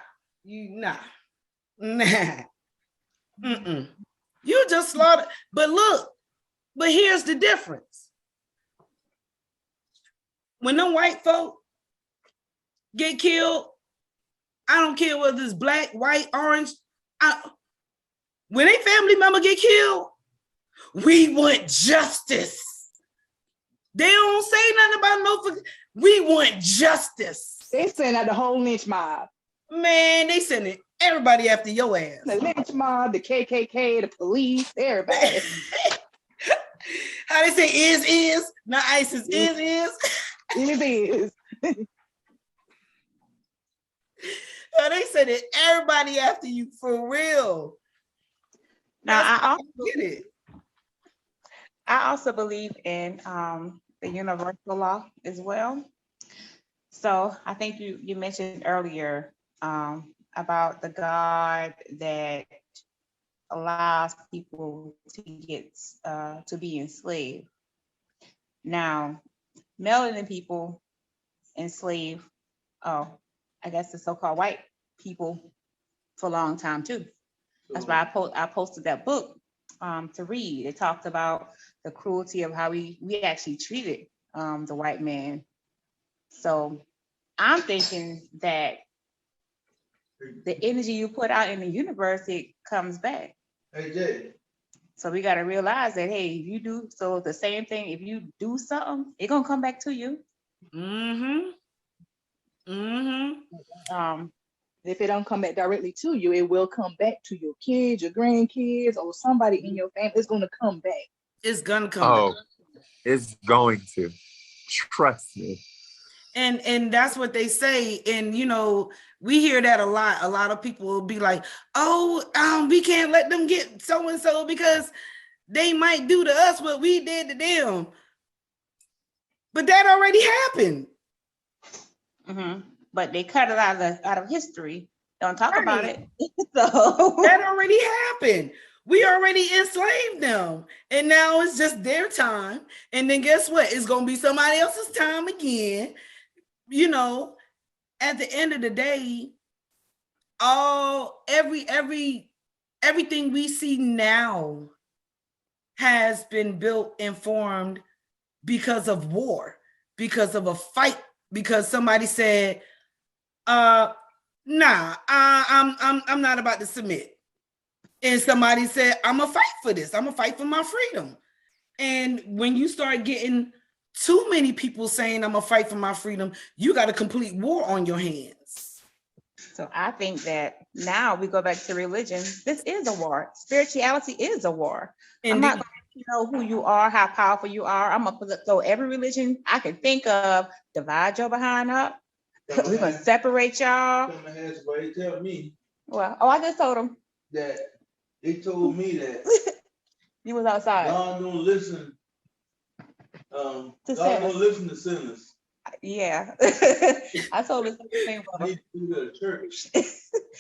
Mm-mm. You just slaughtered. But look, here's the difference. When them white folk get killed, I don't care whether it's black, white, orange. When a family member get killed, we want justice. They don't say nothing about we want justice. They send out the whole lynch mob. Man, they sending everybody after your ass. The lynch mob, the KKK, the police, everybody. How they say is, not ISIS, is. It is. They said it, everybody after you for real. Now, I also believe in the universal law as well. So I think you mentioned earlier about the God that allows people to get to be enslaved. Now, melanin people enslave, I guess the so-called white people for a long time too. That's why I posted that book to read. It talked about the cruelty of how we actually treated the white man. So I'm thinking that the energy you put out in the universe, it comes back. Hey, Jay. So we got to realize that, hey, if you do, so the same thing, if you do something, it's going to come back to you. If it don't come back directly to you, it will come back to your kids, your grandkids, or somebody in your family. It's going to come back. It's going to come back. It's going to. Trust me. And that's what they say. And, we hear that a lot. A lot of people will be like, we can't let them get so-and-so because they might do to us what we did to them. But that already happened. Mm-hmm. But they cut it out of history. Don't talk about it. So that already happened. We already enslaved them. And now it's just their time. And then guess what? It's going to be somebody else's time again. At the end of the day, everything we see now has been built and formed because of war, because of a fight, because somebody said, I'm not about to submit. And somebody said, I'm gonna fight for this. I'm gonna fight for my freedom. And when you start getting too many people saying I'm gonna fight for my freedom, you got a complete war on your hands. So I think that now we go back to religion. This is a war. Spirituality is a war. Indeed. I'm not going to know who you are, how powerful you are. I'm going to throw every religion I can think of, divide your behind up. We're going to separate y'all. He tell me. Well, I just told him. That he told me that. You was outside. God don't listen. God don't listen to sinners. Yeah. I told him the same thing. He go to church.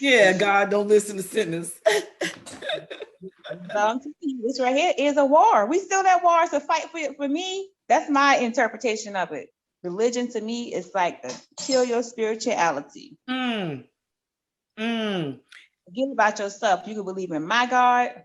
Yeah, God don't listen to sinners. This right here is a war. We still at war. It's a fight for me. That's my interpretation of it. Religion to me is like to kill your spirituality. Forget about yourself. You can believe in my God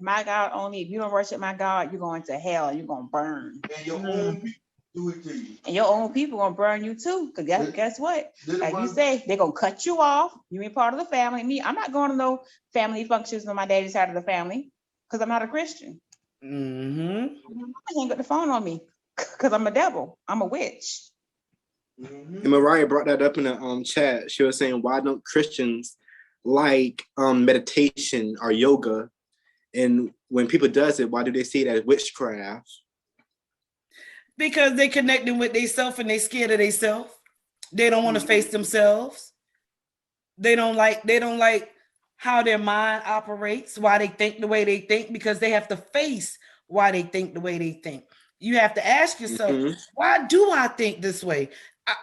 only. If you don't worship my God, you're going to hell. You're going to burn. And your own people do it to you. And your own people going to burn you too. Because guess what? Like you say, they're going to cut you off. You ain't part of the family. Me, I'm not going to no family functions on my daddy's side of the family because I'm not a Christian. I ain't got the phone on me because I'm a devil. I'm a witch. And Mariah brought that up in the chat. She was saying, why don't Christians like meditation or yoga? And when people does it, why do they see it as witchcraft? Because they connecting with themselves and they scared of themselves. They don't want to face themselves. They don't like how their mind operates, why they think the way they think, because they have to face why they think the way they think. You have to ask yourself, why do I think this way?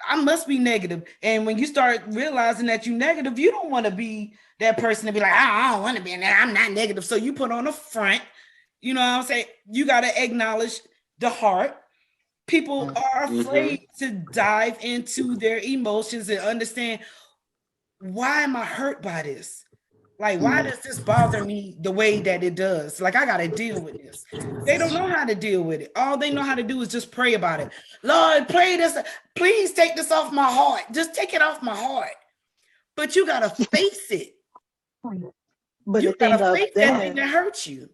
I must be negative. And when you start realizing that you're negative, you don't want to be that person to be like, I don't want to be in there. I'm not negative. So you put on a front. You know what I'm saying? You got to acknowledge the heart. People are afraid to dive into their emotions and understand, why am I hurt by this? Like, why does this bother me the way that it does? Like, I got to deal with this. They don't know how to deal with it. All they know how to do is just pray about it. Lord, pray this. Please take this off my heart. Just take it off my heart. But you got to face it. But you got to face that thing that hurts you.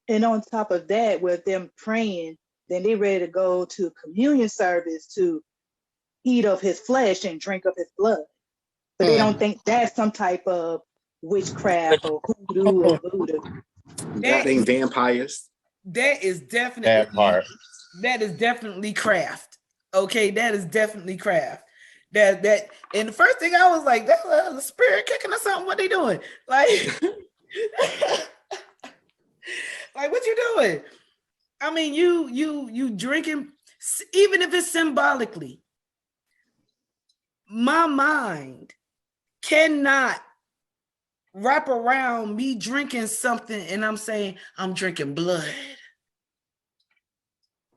And on top of that, with them praying, then they ready to go to communion service to eat of his flesh and drink of his blood. But they don't think that's some type of witchcraft or hoodoo or voodoo. That ain't vampires. That is definitely craft. Okay, that is definitely craft. That and the first thing I was like, that's a spirit kicking or something. What they doing? Like, like what you doing? I mean, you drinking, even if it's symbolically. My mind cannot wrap around me drinking something and I'm saying I'm drinking blood.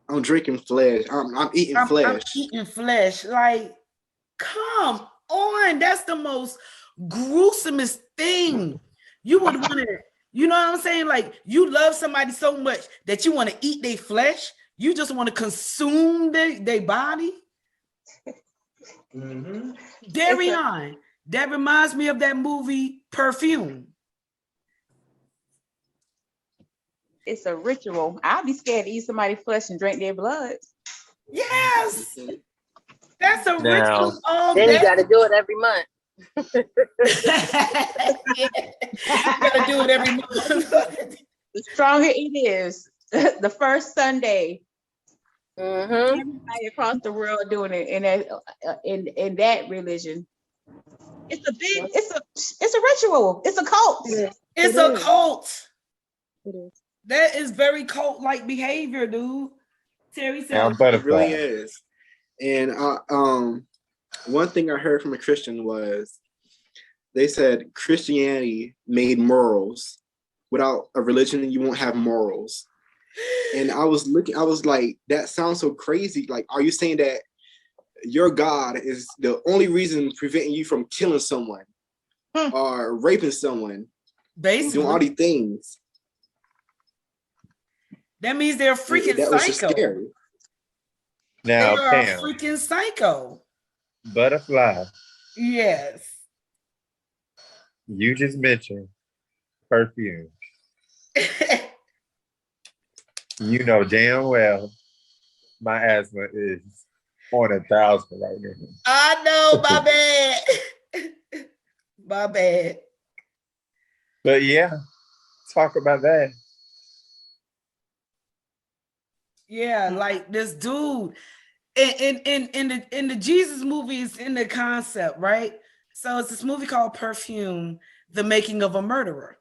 I'm drinking flesh. I'm eating flesh. I'm eating flesh. Like, come on. That's the most gruesomest thing. You would want to, you know what I'm saying? Like, you love somebody so much that you want to eat their flesh. You just want to consume their body. Darion, that reminds me of that movie Perfume. It's a ritual. I'll be scared to eat somebody's flesh and drink their blood. Yes, that's a ritual. Then you got to do it every month. You gotta do it every month. The stronger it is, the first Sunday. Everybody across the world doing it in that religion. It's a ritual. It's a cult. It's a cult. It is. That is very cult-like behavior, dude. Terry said it really is. And one thing I heard from a Christian was they said Christianity made morals. Without a religion, you won't have morals. And I was like, that sounds so crazy. Like, are you saying that your God is the only reason preventing you from killing someone? are raping someone, basically doing all these things. That means they're freaking that was just psycho. scary. Now, they are Pam, a freaking psycho. Butterfly, Yes. you just mentioned perfume. You know damn well my asthma is on 1,000 right now. I know, my bad. My bad. But yeah, talk about that. Yeah, like this dude in the Jesus movies, in the concept, right? So it's this movie called Perfume, The Making of a Murderer.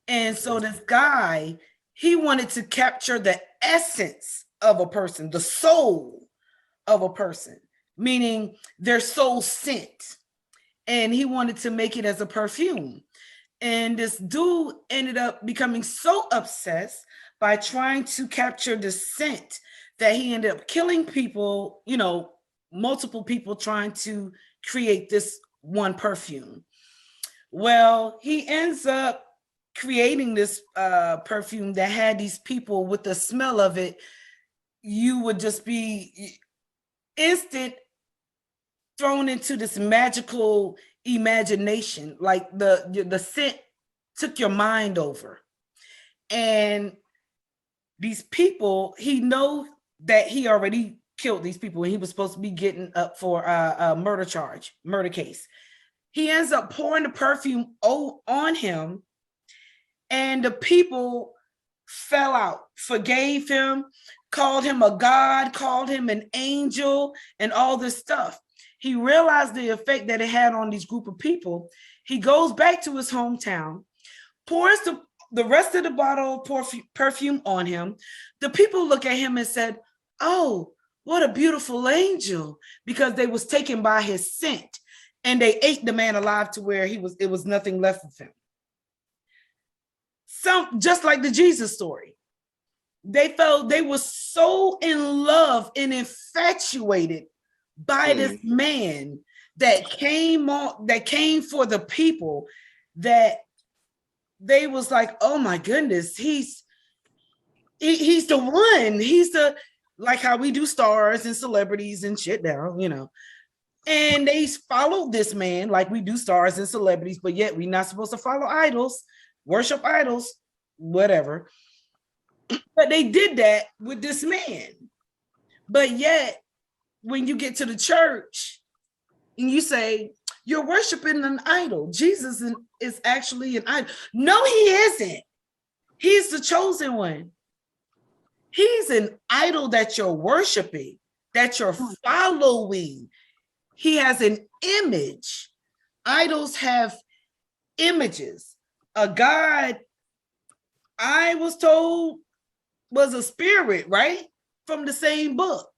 And so this guy, he wanted to capture the essence of a person, the soul of a person, meaning their soul scent. And he wanted to make it as a perfume. And this dude ended up becoming so obsessed by trying to capture the scent that he ended up killing people, multiple people trying to create this one perfume. Well, he ends up creating this perfume that had these people, with the smell of it, you would just be instant thrown into this magical imagination, like the scent took your mind over. And these people, he knows that he already killed these people, and he was supposed to be getting up for a murder case. He ends up pouring the perfume on him, and the people fell out, forgave him, called him a god, called him an angel, and all this stuff. He realized the effect that it had on these group of people. He goes back to his hometown, pours the rest of the bottle of perfume on him. The people look at him and said, "Oh, what a beautiful angel," because they was taken by his scent, and they ate the man alive to where it was nothing left of him. Just like the Jesus story. They were so in love and infatuated by this man that came for the people, that they was like, "Oh my goodness, he's the one. He's the," like how we do stars and celebrities and shit now, And they followed this man like we do stars and celebrities, but yet we're not supposed to follow idols, worship idols, whatever. But they did that with this man. But yet, when you get to the church and you say, "You're worshiping an idol. Jesus is actually an idol." No, he isn't. He's the chosen one. He's an idol that you're worshiping, that you're following. He has an image. Idols have images. A god, I was told, was a spirit, right? From the same book.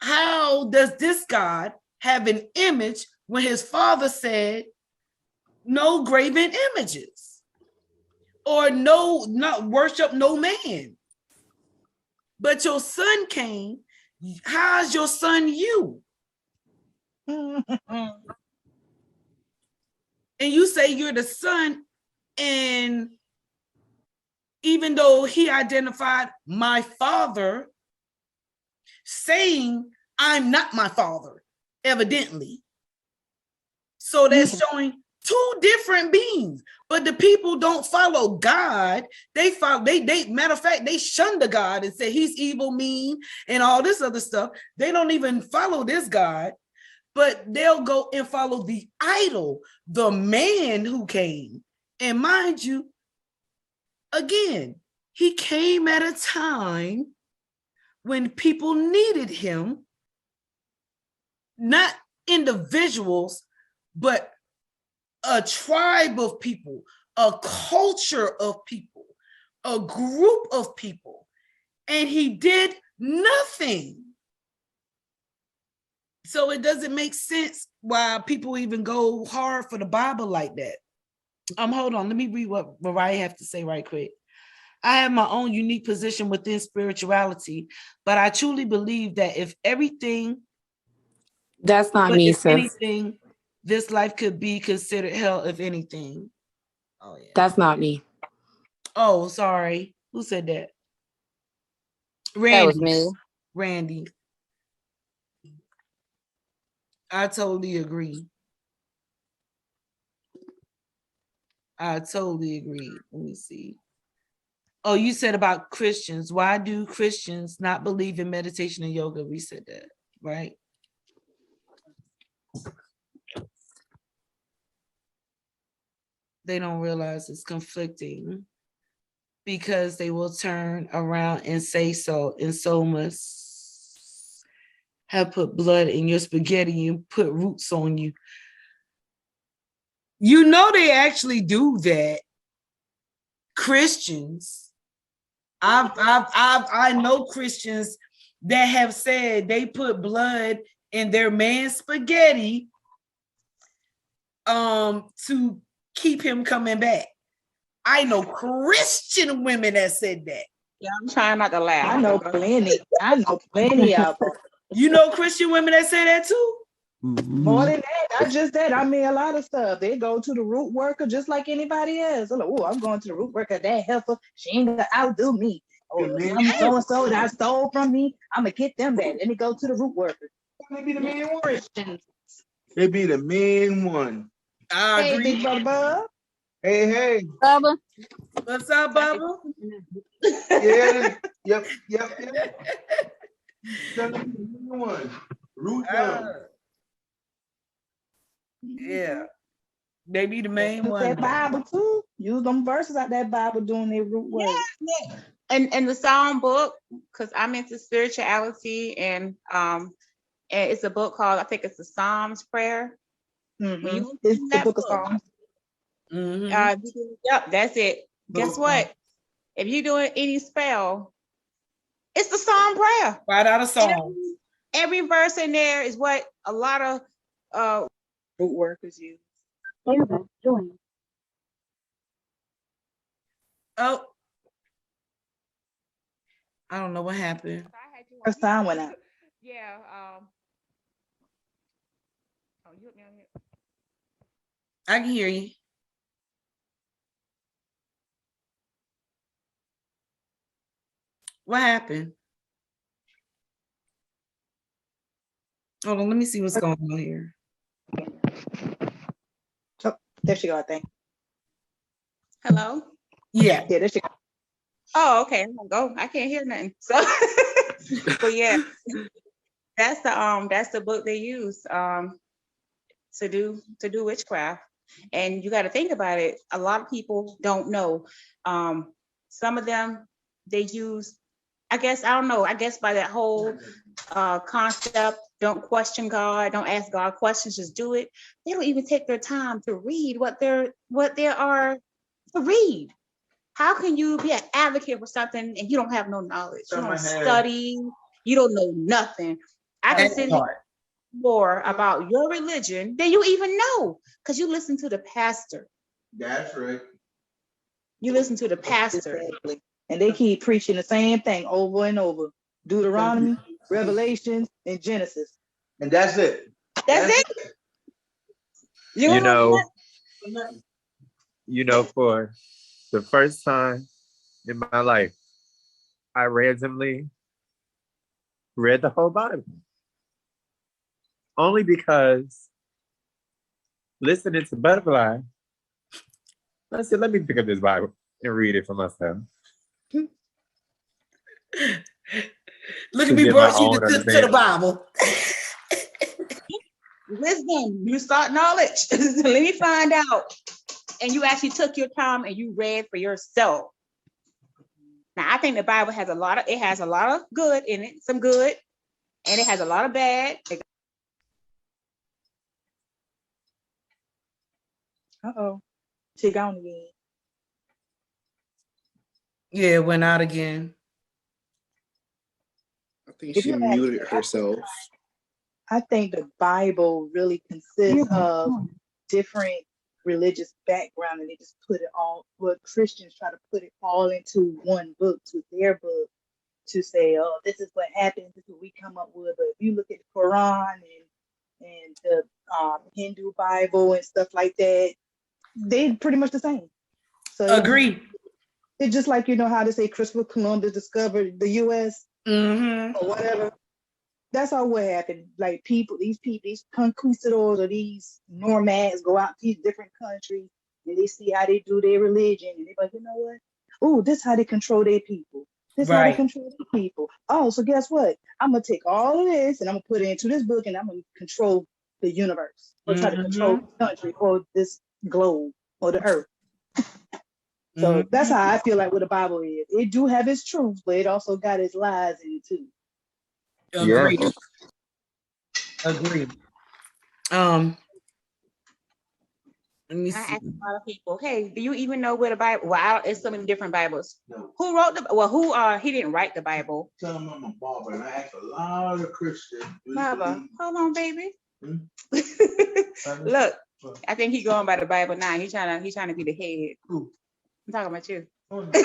How does this God have an image when his father said no graven images, or not worship no man? But your son came. How's your son you? And you say you're the son, and even though he identified my father, saying I'm not my father, evidently. So that's showing two different beings. But the people don't follow God. They matter of fact, they shun the God and say he's evil, mean, and all this other stuff. They don't even follow this God, but they'll go and follow the idol, the man who came. And mind you, again, he came at a time when people needed him, not individuals, but a tribe of people, a culture of people, a group of people, and he did nothing. So it doesn't make sense why people even go hard for the Bible like that. Hold on, let me read what Mariah have to say right quick. "I have my own unique position within spirituality, but I truly believe that if everything..." That's not me, sis. Anything, this life could be considered hell, if anything. Oh yeah. That's not me. Oh, sorry. Who said that? Randy. That was me. Randy. I totally agree. Let me see. Oh, you said about Christians. Why do Christians not believe in meditation and yoga? We said that, right? They don't realize it's conflicting because they will turn around and say so, and so must have put blood in your spaghetti and put roots on you. You know they actually do that. Christians. I know Christians that have said they put blood in their man's spaghetti to keep him coming back. I know Christian women that said that. Yeah, I'm trying not to laugh. I know plenty of them. You know Christian women that say that too? More than that, not just that. I mean, a lot of stuff. They go to the root worker just like anybody else. They're like, oh, I'm going to the root worker. That heifer, she ain't gonna outdo me. Oh, so-and-so that stole from me, I'm gonna get them back. Let me go to the root worker. They be the main one. They be the main one. I Hey, agree. Big Brother Bub. Hey. Bubba. What's up, Bubba? Yeah. Yep. The main one. Root down. Yeah. They be the main Use one. that Bible too. Use them verses out that Bible doing their root work. Yeah. And the Psalm book, because I'm into spirituality, and it's a book called, I think it's the Psalms Prayer. Mm-hmm. When you It's the book of Psalms. Yep, that's it. Guess what? If you're doing any spell, it's the Psalm Prayer. Right out of Psalm. Every verse in there is what a lot of root workers use. Oh, I don't know what happened. Her sound went out. Yeah. Oh, you down here? I can hear you. What happened? Hold on, let me see what's going on here. Oh, there she go, I think. Hello? Yeah. Yeah, there she go. Oh, okay. I'm gonna go. I can't hear nothing. So but yeah, that's the book they use to do witchcraft. And you got to think about it. A lot of people don't know. Some of them, they use, I guess by that whole concept, don't question God, don't ask God questions, just do it. They don't even take their time to read what they are to read. How can you be an advocate for something and you don't have no knowledge? You don't study, you don't know nothing. I can sit more about your religion than you even know, because you listen to the pastor. That's right. You listen to the pastor. Exactly. And they keep preaching the same thing over and over. Deuteronomy, Revelations, and Genesis. And that's it. That's it. You know, for the first time in my life, I randomly read the whole Bible. Only because listening to Butterfly, I said, let me pick up this Bible and read it for myself. Look at me brush you to the Bible. Wisdom, you sought knowledge. Let me find out. And you actually took your time and you read for yourself. Now, I think the Bible has a lot of good in it, some good, and it has a lot of bad. Uh-oh. She gone again. Yeah, it went out again. I think she muted herself. I think the Bible really consists of different religious background, and they just put it all, but Christians try to put it all into one book, to their book, to say, oh, this is what happened, this is what we come up with. But if you look at the Quran and the Hindu Bible and stuff like that, they pretty much the same. So agree. It's just like, you know how they say Christopher Columbus discovered the US or whatever. That's all what happened. Like these conquistadors or these nomads go out to these different countries and they see how they do their religion and they're like, you know what? Oh, this is how they control their people. This is how they control their people. Oh, so guess what? I'm gonna take all of this and I'm gonna put it into this book and I'm gonna control the universe or try to control the country or this globe or the earth. So that's how I feel like what the Bible is. It do have its truth, but it also got its lies in it too. Agreed. Yeah. Agreed. Let me see. I ask a lot of people, hey, do you even know where the Bible? Well, it's so many different Bibles. No. Who wrote the? Well, he didn't write the Bible. Tell them I'm a barber, and I ask a lot of Christians. Baba, hold on, baby. Look, I think he's going by the Bible now. He's trying to be the head. I'm talking about you. But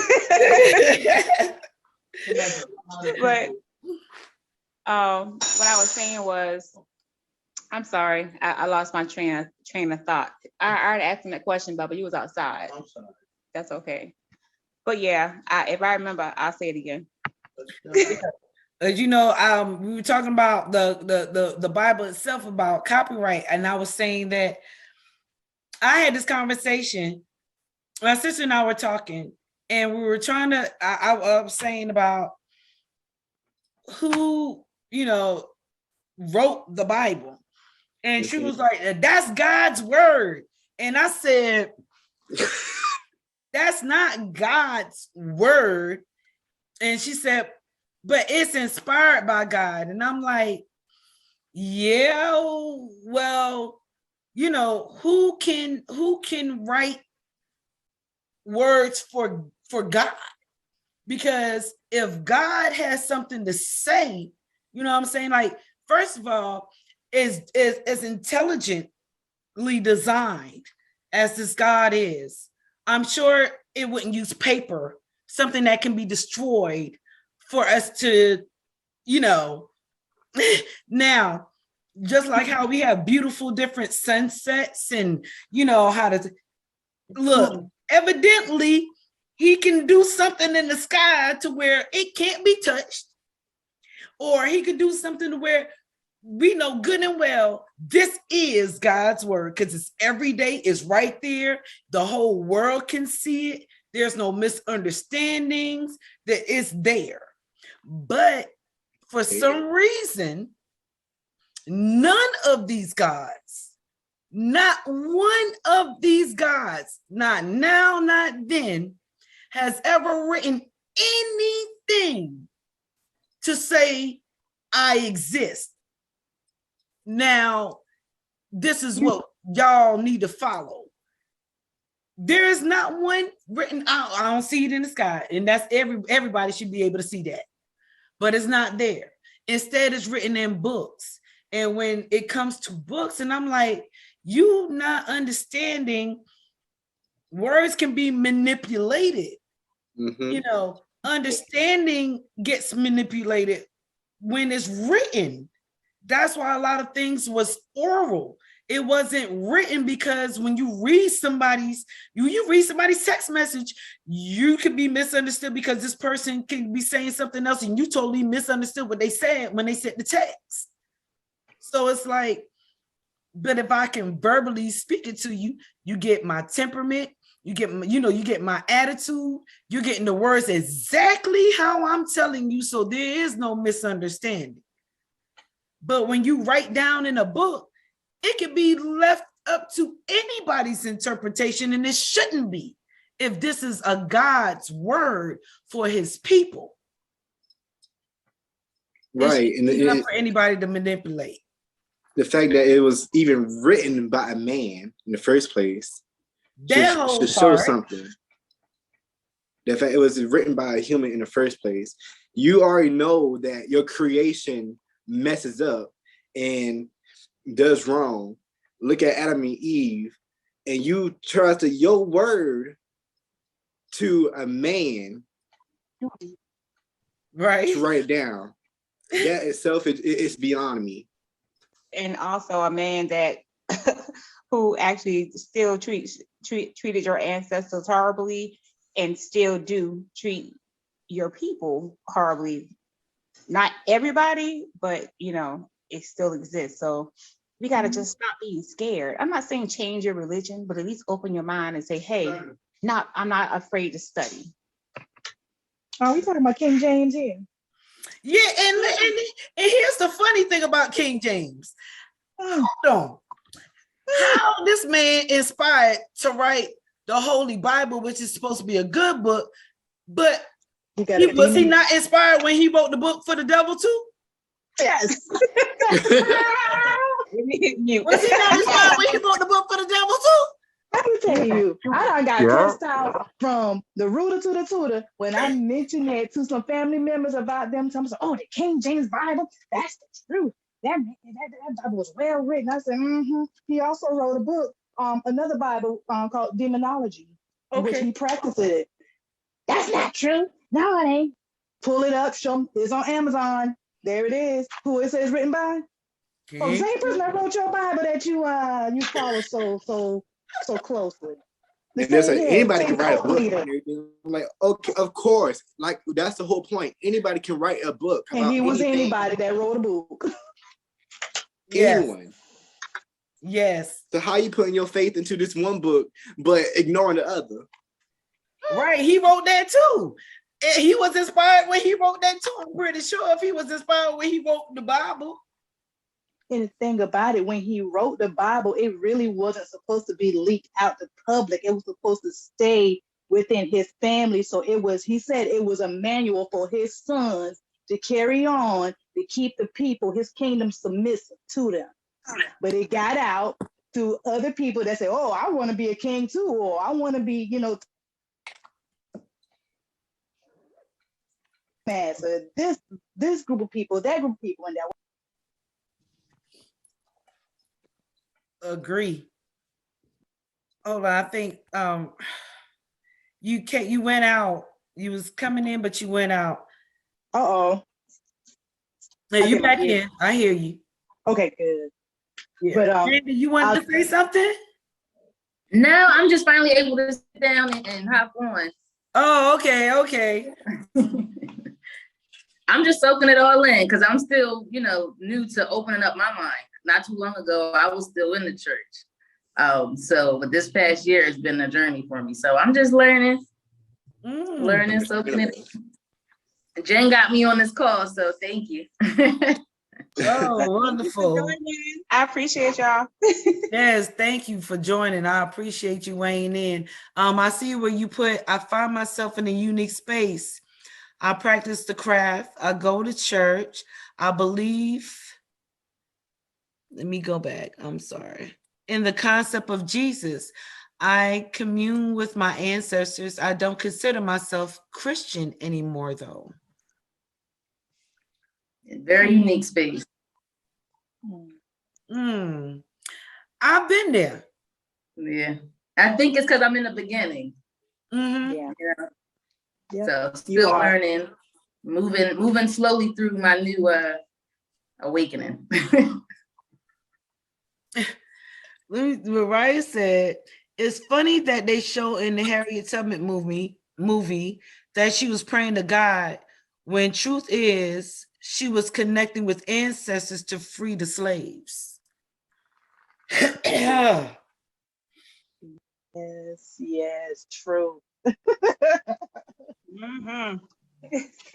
what I was saying was, I'm sorry, I lost my train of thought. I already asked him that question, Bubba. You was outside. I'm sorry. That's okay. But yeah, if I remember, I'll say it again. As you know, we were talking about the Bible itself about copyright, and I was saying that I had this conversation. My sister and I were talking, and we were trying to. I was saying about who wrote the Bible, and she was like, "That's God's word," and I said, "That's not God's word," and she said, "But it's inspired by God," and I'm like, "Yeah, well, who can write words for God? Because if God has something to say, you know what I'm saying? Like, first of all, is intelligently designed as this God is, I'm sure it wouldn't use paper, something that can be destroyed, for us to, now, just like how we have beautiful different sunsets and how to look, evidently he can do something in the sky to where it can't be touched, or he could do something to where we know good and well this is God's word, because it's every day, it's right there, the whole world can see it, there's no misunderstandings, that it's there. But for some reason, none of these gods, not one of these gods, not now, not then, has ever written anything to say, I exist. Now, this is what y'all need to follow. There is not one written out. I don't see it in the sky. And that's everybody should be able to see that. But it's not there. Instead, it's written in books. And when it comes to books, and I'm like, you not understanding, words can be manipulated. Understanding gets manipulated when it's written. That's why a lot of things was oral. It wasn't written, because when you read somebody's text message, you could be misunderstood because this person can be saying something else and you totally misunderstood what they said when they sent the text. So it's like, but if I can verbally speak it to you, you get my temperament, you get my attitude, you're getting the words exactly how I'm telling you, so there is no misunderstanding. But when you write down in a book, it can be left up to anybody's interpretation, and it shouldn't be if this is a God's word for his people. Right. And it's not for anybody to manipulate. The fact that it was even written by a man in the first place should show something. The fact it was written by a human in the first place, you already know that your creation messes up and does wrong. Look at Adam and Eve, and you trust your word to a man, right? To write it down. That itself is beyond me. And also a man that who actually still treated your ancestors horribly and still do treat your people horribly. Not everybody, but it still exists. So we got to just stop being scared. I'm not saying change your religion, but at least open your mind and say, hey, I'm not afraid to study. Are we talking about King James here? Yeah, and here's the funny thing about King James. Hold on. How this man inspired to write the Holy Bible, which is supposed to be a good book, but was he not inspired when he wrote the book for the devil too? Yes. Was he not inspired when he wrote the book for the devil too? Let me tell you, I done got cussed out from the rooter to the tutor when I mentioned that to some family members about them. Some said, "Oh, the King James Bible, that's the truth. That Bible was well written." I said, He also wrote a book, another Bible called Demonology, which he practiced it. That's not true. No, it ain't. Pull it up, show them. It's on Amazon. There it is. Who it says written by? Oh, the same person that wrote your Bible that you follow so closely. And there's like anybody can write a book and everything. I'm like, okay, of course. Like that's the whole point. Anybody can write a book. And he was anybody that wrote a book. Anyone. Yes. So how you putting your faith into this one book but ignoring the other? Right. He wrote that too. And he was inspired when he wrote that too. I'm pretty sure if he was inspired when he wrote the Bible. And the thing about it, when he wrote the Bible, it really wasn't supposed to be leaked out to public. It was supposed to stay within his family. So he said it was a manual for his sons to carry on, to keep the people, his kingdom, submissive to them. But it got out to other people that say, "Oh, I want to be a king too," or "I want to be, so this group of people, that group of people, and that. Agree. Oh, I think you went out. You was coming in, but you went out. Uh-oh. No, you back in. I hear you. Okay, good. Yeah. But Randy, you wanted to say something? No, I'm just finally able to sit down and hop on. Oh, okay. I'm just soaking it all in because I'm still, new to opening up my mind. Not too long ago, I was still in the church. But this past year has been a journey for me. So I'm just learning, soaking it in. Jen got me on this call, so thank you. Oh, wonderful. I appreciate y'all. Yes, thank you for joining. I appreciate you weighing in. I see where you put, I find myself in a unique space. I practice the craft. I go to church. I believe. Let me go back. I'm sorry. In the concept of Jesus, I commune with my ancestors. I don't consider myself Christian anymore, though. Very unique space. I've been there. Yeah. I think it's because I'm in the beginning. Mm-hmm. Yeah. So still learning, moving slowly through my new awakening. Mariah said, it's funny that they show in the Harriet Tubman movie that she was praying to God when truth is she was connecting with ancestors to free the slaves. Yes, true.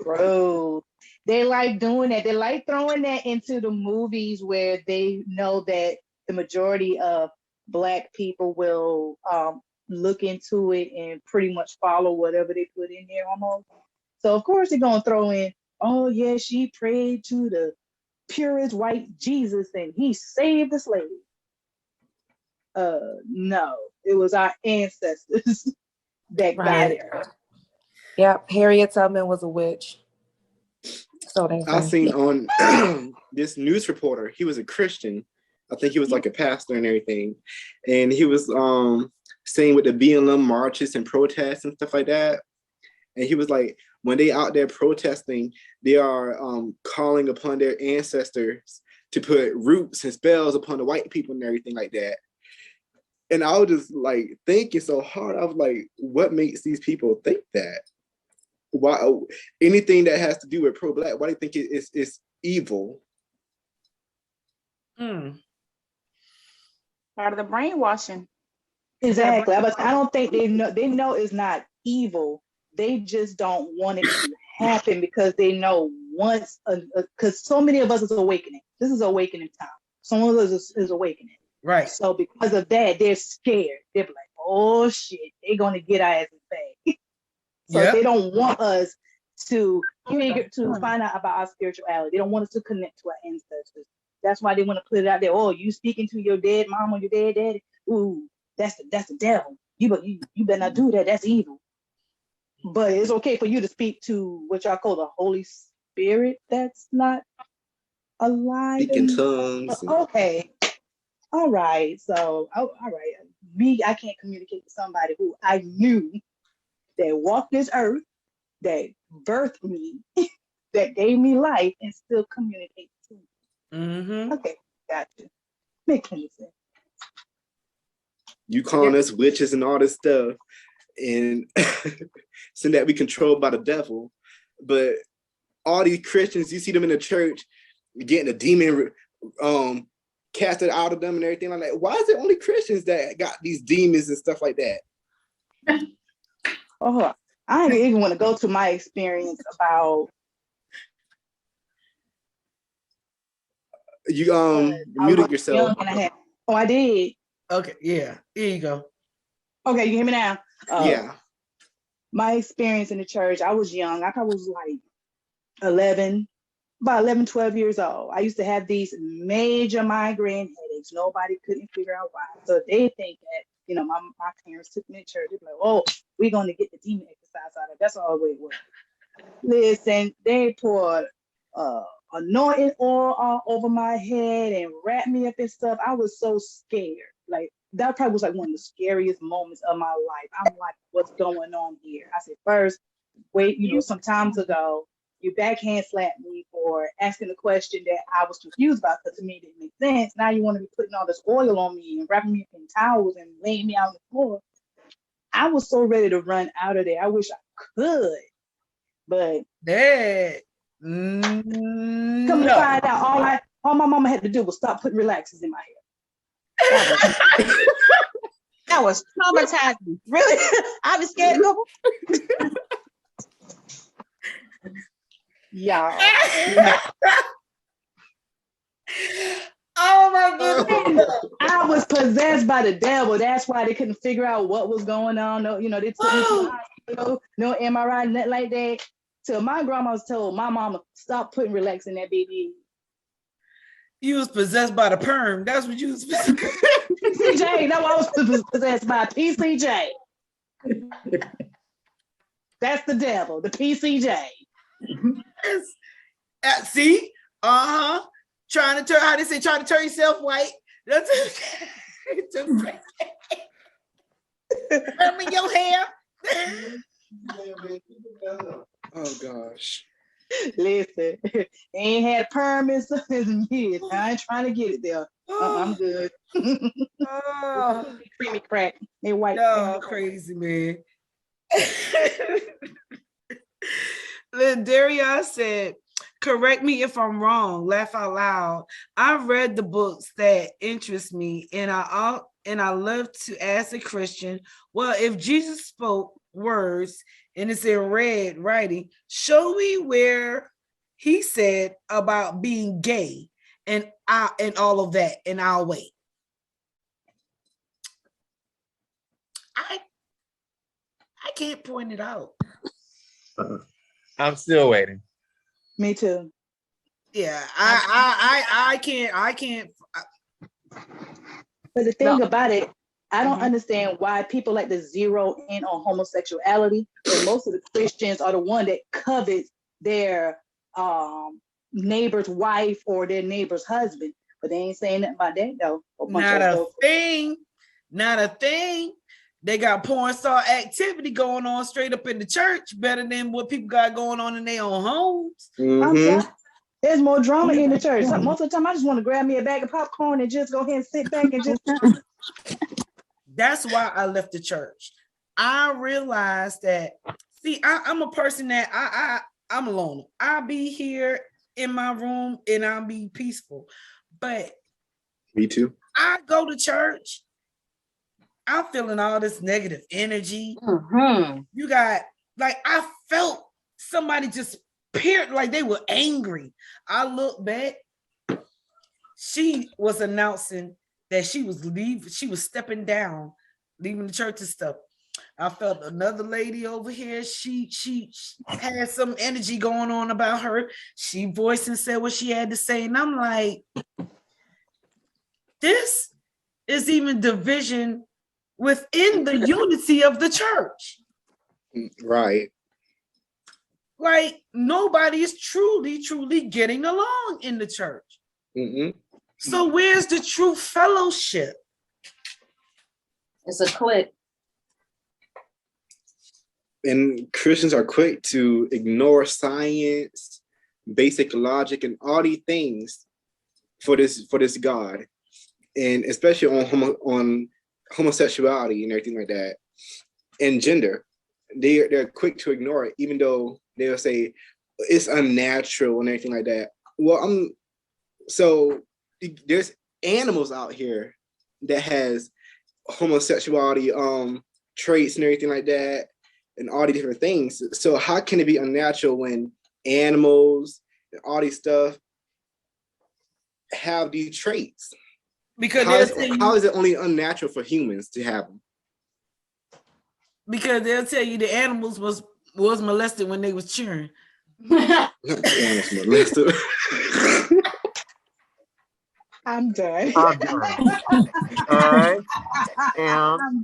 True. They like doing that. They like throwing that into the movies where they know that the majority of Black people will look into it and pretty much follow whatever they put in there almost. So of course they're gonna throw in, "Oh yeah, she prayed to the purest white Jesus and he saved the slaves." No, it was our ancestors that got it. Yep, Harriet Tubman was a witch. So I seen on this news reporter, he was a Christian. I think he was like a pastor and everything. And he was saying with the BLM marches and protests and stuff like that. And he was like, when they out there protesting, they are calling upon their ancestors to put roots and spells upon the white people and everything like that. And I was just like thinking so hard. I was like, what makes these people think that? Why anything that has to do with pro-black, why do you think it's evil? Part of the brainwashing. Exactly. But I don't think they know it's not evil. They just don't want it to happen because they know once, because so many of us is awakening. This is awakening time. Some of us is awakening. Right. So because of that, they're scared. They're like, oh shit, they're going to get our asses back. So they don't want us to find out about our spirituality. They don't want us to connect to our ancestors. That's why they want to put it out there. Oh, you speaking to your dead mom or your dead daddy? Ooh, that's the devil. You better not do that. That's evil. But it's okay for you to speak to what y'all call the Holy Spirit. That's not alive. Speaking tongues. Okay. All right. So, all right. I can't communicate with somebody who I knew that walked this earth, that birthed me, that gave me life, and still communicate to me. Mm-hmm. Okay, gotcha. Makes sense. You calling us witches and all this stuff, and saying that we controlled by the devil, but all these Christians, you see them in the church getting a demon casted out of them and everything like that. Why is it only Christians that got these demons and stuff like that? Oh, I don't even want to go to my experience about you muted yourself. I did. Okay, yeah. Here you go. Okay, you hear me now? Yeah. My experience in the church, I was young. I was like 11, 12 years old. I used to have these major migraine headaches. Nobody couldn't figure out why. So they think that, my parents took me to church. They're like, oh, we're going to get the demon exercise out of it. That's all the way it was. Listen, they poured anointing oil all over my head and wrapped me up and stuff. I was so scared. Like, that probably was like one of the scariest moments of my life. I'm like, what's going on here? I said, first, wait, some time ago, you backhand slapped me for asking a question that I was confused about because to me it didn't make sense. Now you want to be putting all this oil on me and wrapping me up in towels and laying me out on the floor. I was so ready to run out of there. I wish I could, but come to find out, all my mama had to do was stop putting relaxers in my hair. That was traumatizing. Really? I was scared to go. Yeah. Oh my goodness. I was possessed by the devil. That's why they couldn't figure out what was going on. No, they took me to the hospital, no MRI, nothing like that. Till my grandma was told my mama, stop putting relax in that baby. You was possessed by the perm. That's what you was PCJ. No, I was possessed by PCJ. That's the devil, the PCJ. See? Trying to turn yourself white. That's Rub in your hair. Oh gosh. Listen, they ain't had perm in years. I ain't trying to get it there. I'm good. Creamy crack. They white. Oh, crazy, man. Daria said, correct me if I'm wrong, laugh out loud. I've read the books that interest me, and I love to ask a Christian, well, if Jesus spoke words and it's in red writing, show me where he said about being gay and all of that, and I'll wait. I can't point it out. I'm still waiting. Me too. Yeah, I can't. But the thing about it, I don't understand why people like to zero in on homosexuality, and most of the Christians are the one that covets their neighbor's wife or their neighbor's husband, but they ain't saying nothing about that though. Not a thing. They got porn star activity going on straight up in the church, better than what people got going on in their own homes. Mm-hmm. There's more drama in the church. Most of the time, I just want to grab me a bag of popcorn and just go ahead and sit back and just. That's why I left the church. I realized that. See, I'm a person that I'm a loner. I'll be here in my room and I'll be peaceful. But me too. I go to church. I'm feeling all this negative energy. You got I felt somebody just peered like they were angry. I look back. She was announcing that she was leaving. She was stepping down, leaving the church and stuff. I felt another lady over here. She had some energy going on about her. She voiced and said what she had to say, and I'm like, this is even division within the unity of the church. Right. Like nobody is truly getting along in the church. Mm-mm. So where's the true fellowship? It's a clique. And Christians are quick to ignore science, basic logic, and all these things for this God, and especially on homosexuality and everything like that, and gender. They're quick to ignore it, even though they'll say it's unnatural and everything like that. Well, so there's animals out here that has homosexuality traits and everything like that, and all these different things. So how can it be unnatural when animals and all these stuff have these traits? Because how is it only unnatural for humans to have them? Because they'll tell you the animals was molested when they was cheering. Not the animals molested. I'm done. I'm done. I am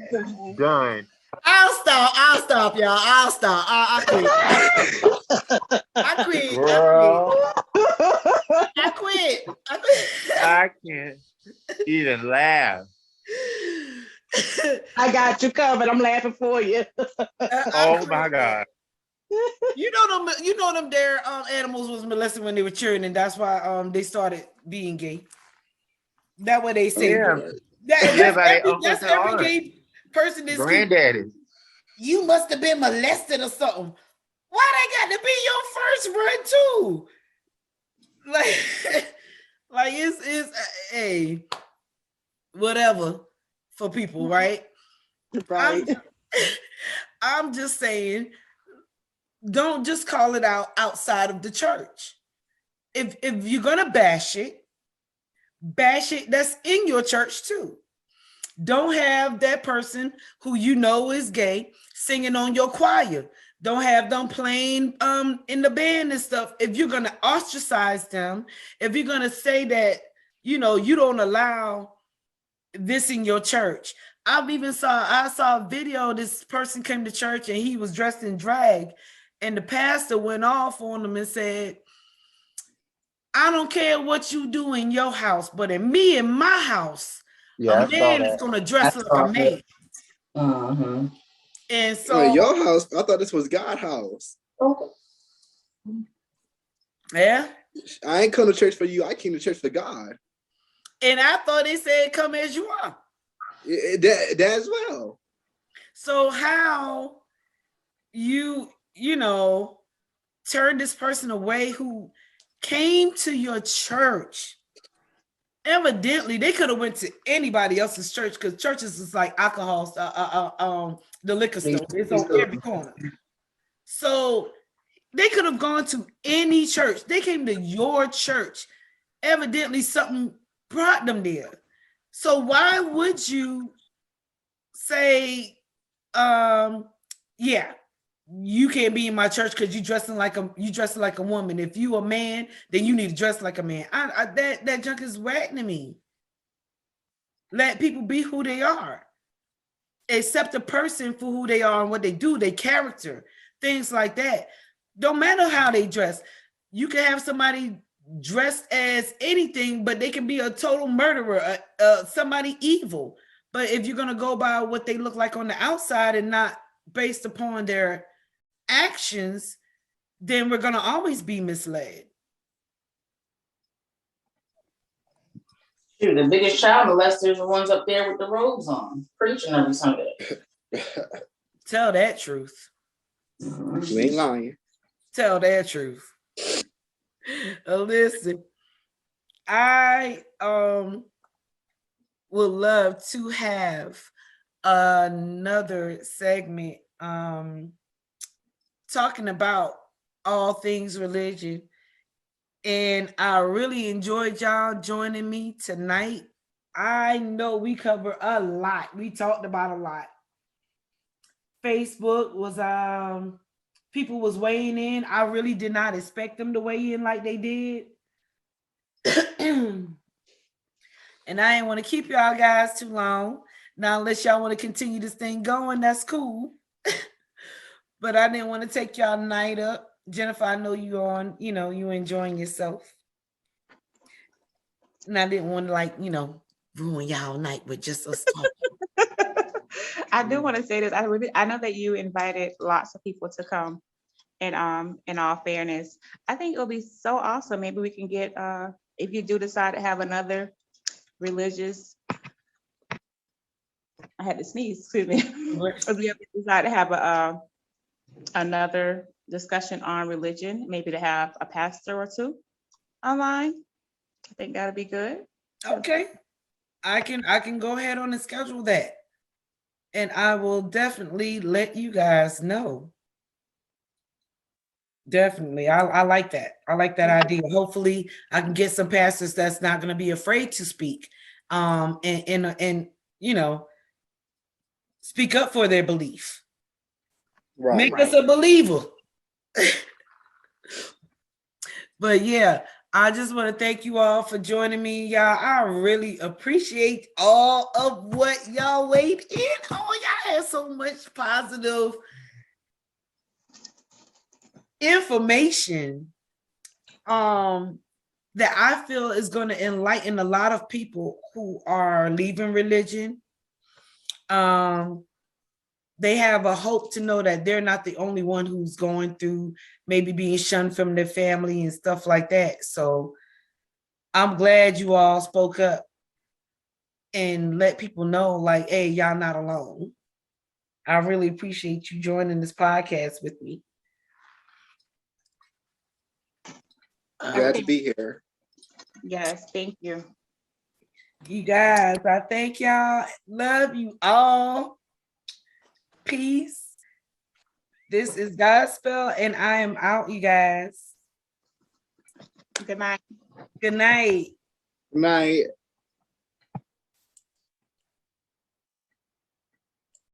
done. I'll stop, y'all. I'll stop. I quit. I quit. Girl, I quit. I can't even laugh. I got you covered. I'm laughing for you. Oh my God. You know them their animals was molested when they were cheering, and that's why they started being gay. That what they say. Yeah. That's every gay person is granddaddy. You must have been molested or something. Why they got to be your first run too? Like it's whatever for people, right? Right. I'm just saying, don't just call it out outside of the church. If you're gonna bash it that's in your church too. Don't have that person who you know is gay singing on your choir. Don't have them playing in the band and stuff. If you're gonna ostracize them, if you're gonna say that you don't allow this in your church. I saw a video. This person came to church and he was dressed in drag, and the pastor went off on him and said, I don't care what you do in your house, but in my house, a man is going to dress like a man. Mm-hmm. And so your house, I thought this was God's house. Okay. Yeah. I ain't come to church for you. I came to church for God. And I thought they said, come as you are. That as well. So how you turn this person away who came to your church? Evidently, they could have went to anybody else's church, because churches is like alcohol, the liquor store. It's on every corner. So they could have gone to any church. They came to your church. Evidently, something brought them there. So why would you say, yeah, you can't be in my church because you dressing like a woman. If you a man, then you need to dress like a man. That junk is whack to me. Let people be who they are. Accept a person for who they are and what they do, their character, things like that. Don't matter how they dress. You can have somebody dressed as anything, but they can be a total murderer, somebody evil. But if you're gonna go by what they look like on the outside and not based upon their actions, then we're gonna always be misled. Shoot, the biggest child molesters are the ones up there with the robes on, preaching every Sunday. Tell that truth. You ain't lying. Tell that truth. Listen, I would love to have another segment talking about all things religion. And I really enjoyed y'all joining me tonight. I know we covered a lot. We talked about a lot. Facebook was people was weighing in. I really did not expect them to weigh in like they did. And I didn't want to keep y'all guys too long. Now, unless y'all want to continue this thing going, that's cool. But I didn't want to take y'all night up. Jennifer, I know you're on, you're enjoying yourself. And I didn't want to ruin y'all night with just us talking. I do want to say this. I know that you invited lots of people to come. And in all fairness, I think it'll be so awesome. Maybe we can get if you do decide to have another religious, I had to sneeze, excuse me. If you decide to have another discussion on religion, maybe to have a pastor or two online, I think that'd be good. Okay, I can go ahead on and schedule that, and I will definitely let you guys know. Definitely, I like that. I like that idea. Hopefully, I can get some pastors that's not going to be afraid to speak, and speak up for their belief. Right. Make us a believer. But yeah, I just want to thank you all for joining me, y'all. I really appreciate all of what y'all weighed in on. Y'all had so much positive information that I feel is going to enlighten a lot of people who are leaving religion. They have a hope to know that they're not the only one who's going through maybe being shunned from their family and stuff like that. So I'm glad you all spoke up and let people know, like, hey, y'all not alone. I really appreciate you joining this podcast with me. Glad to be here. Yes, thank you. You guys, I thank y'all. Love you all. Peace. This is Godspell, and I am out, you guys. Good night. Good night. Good night.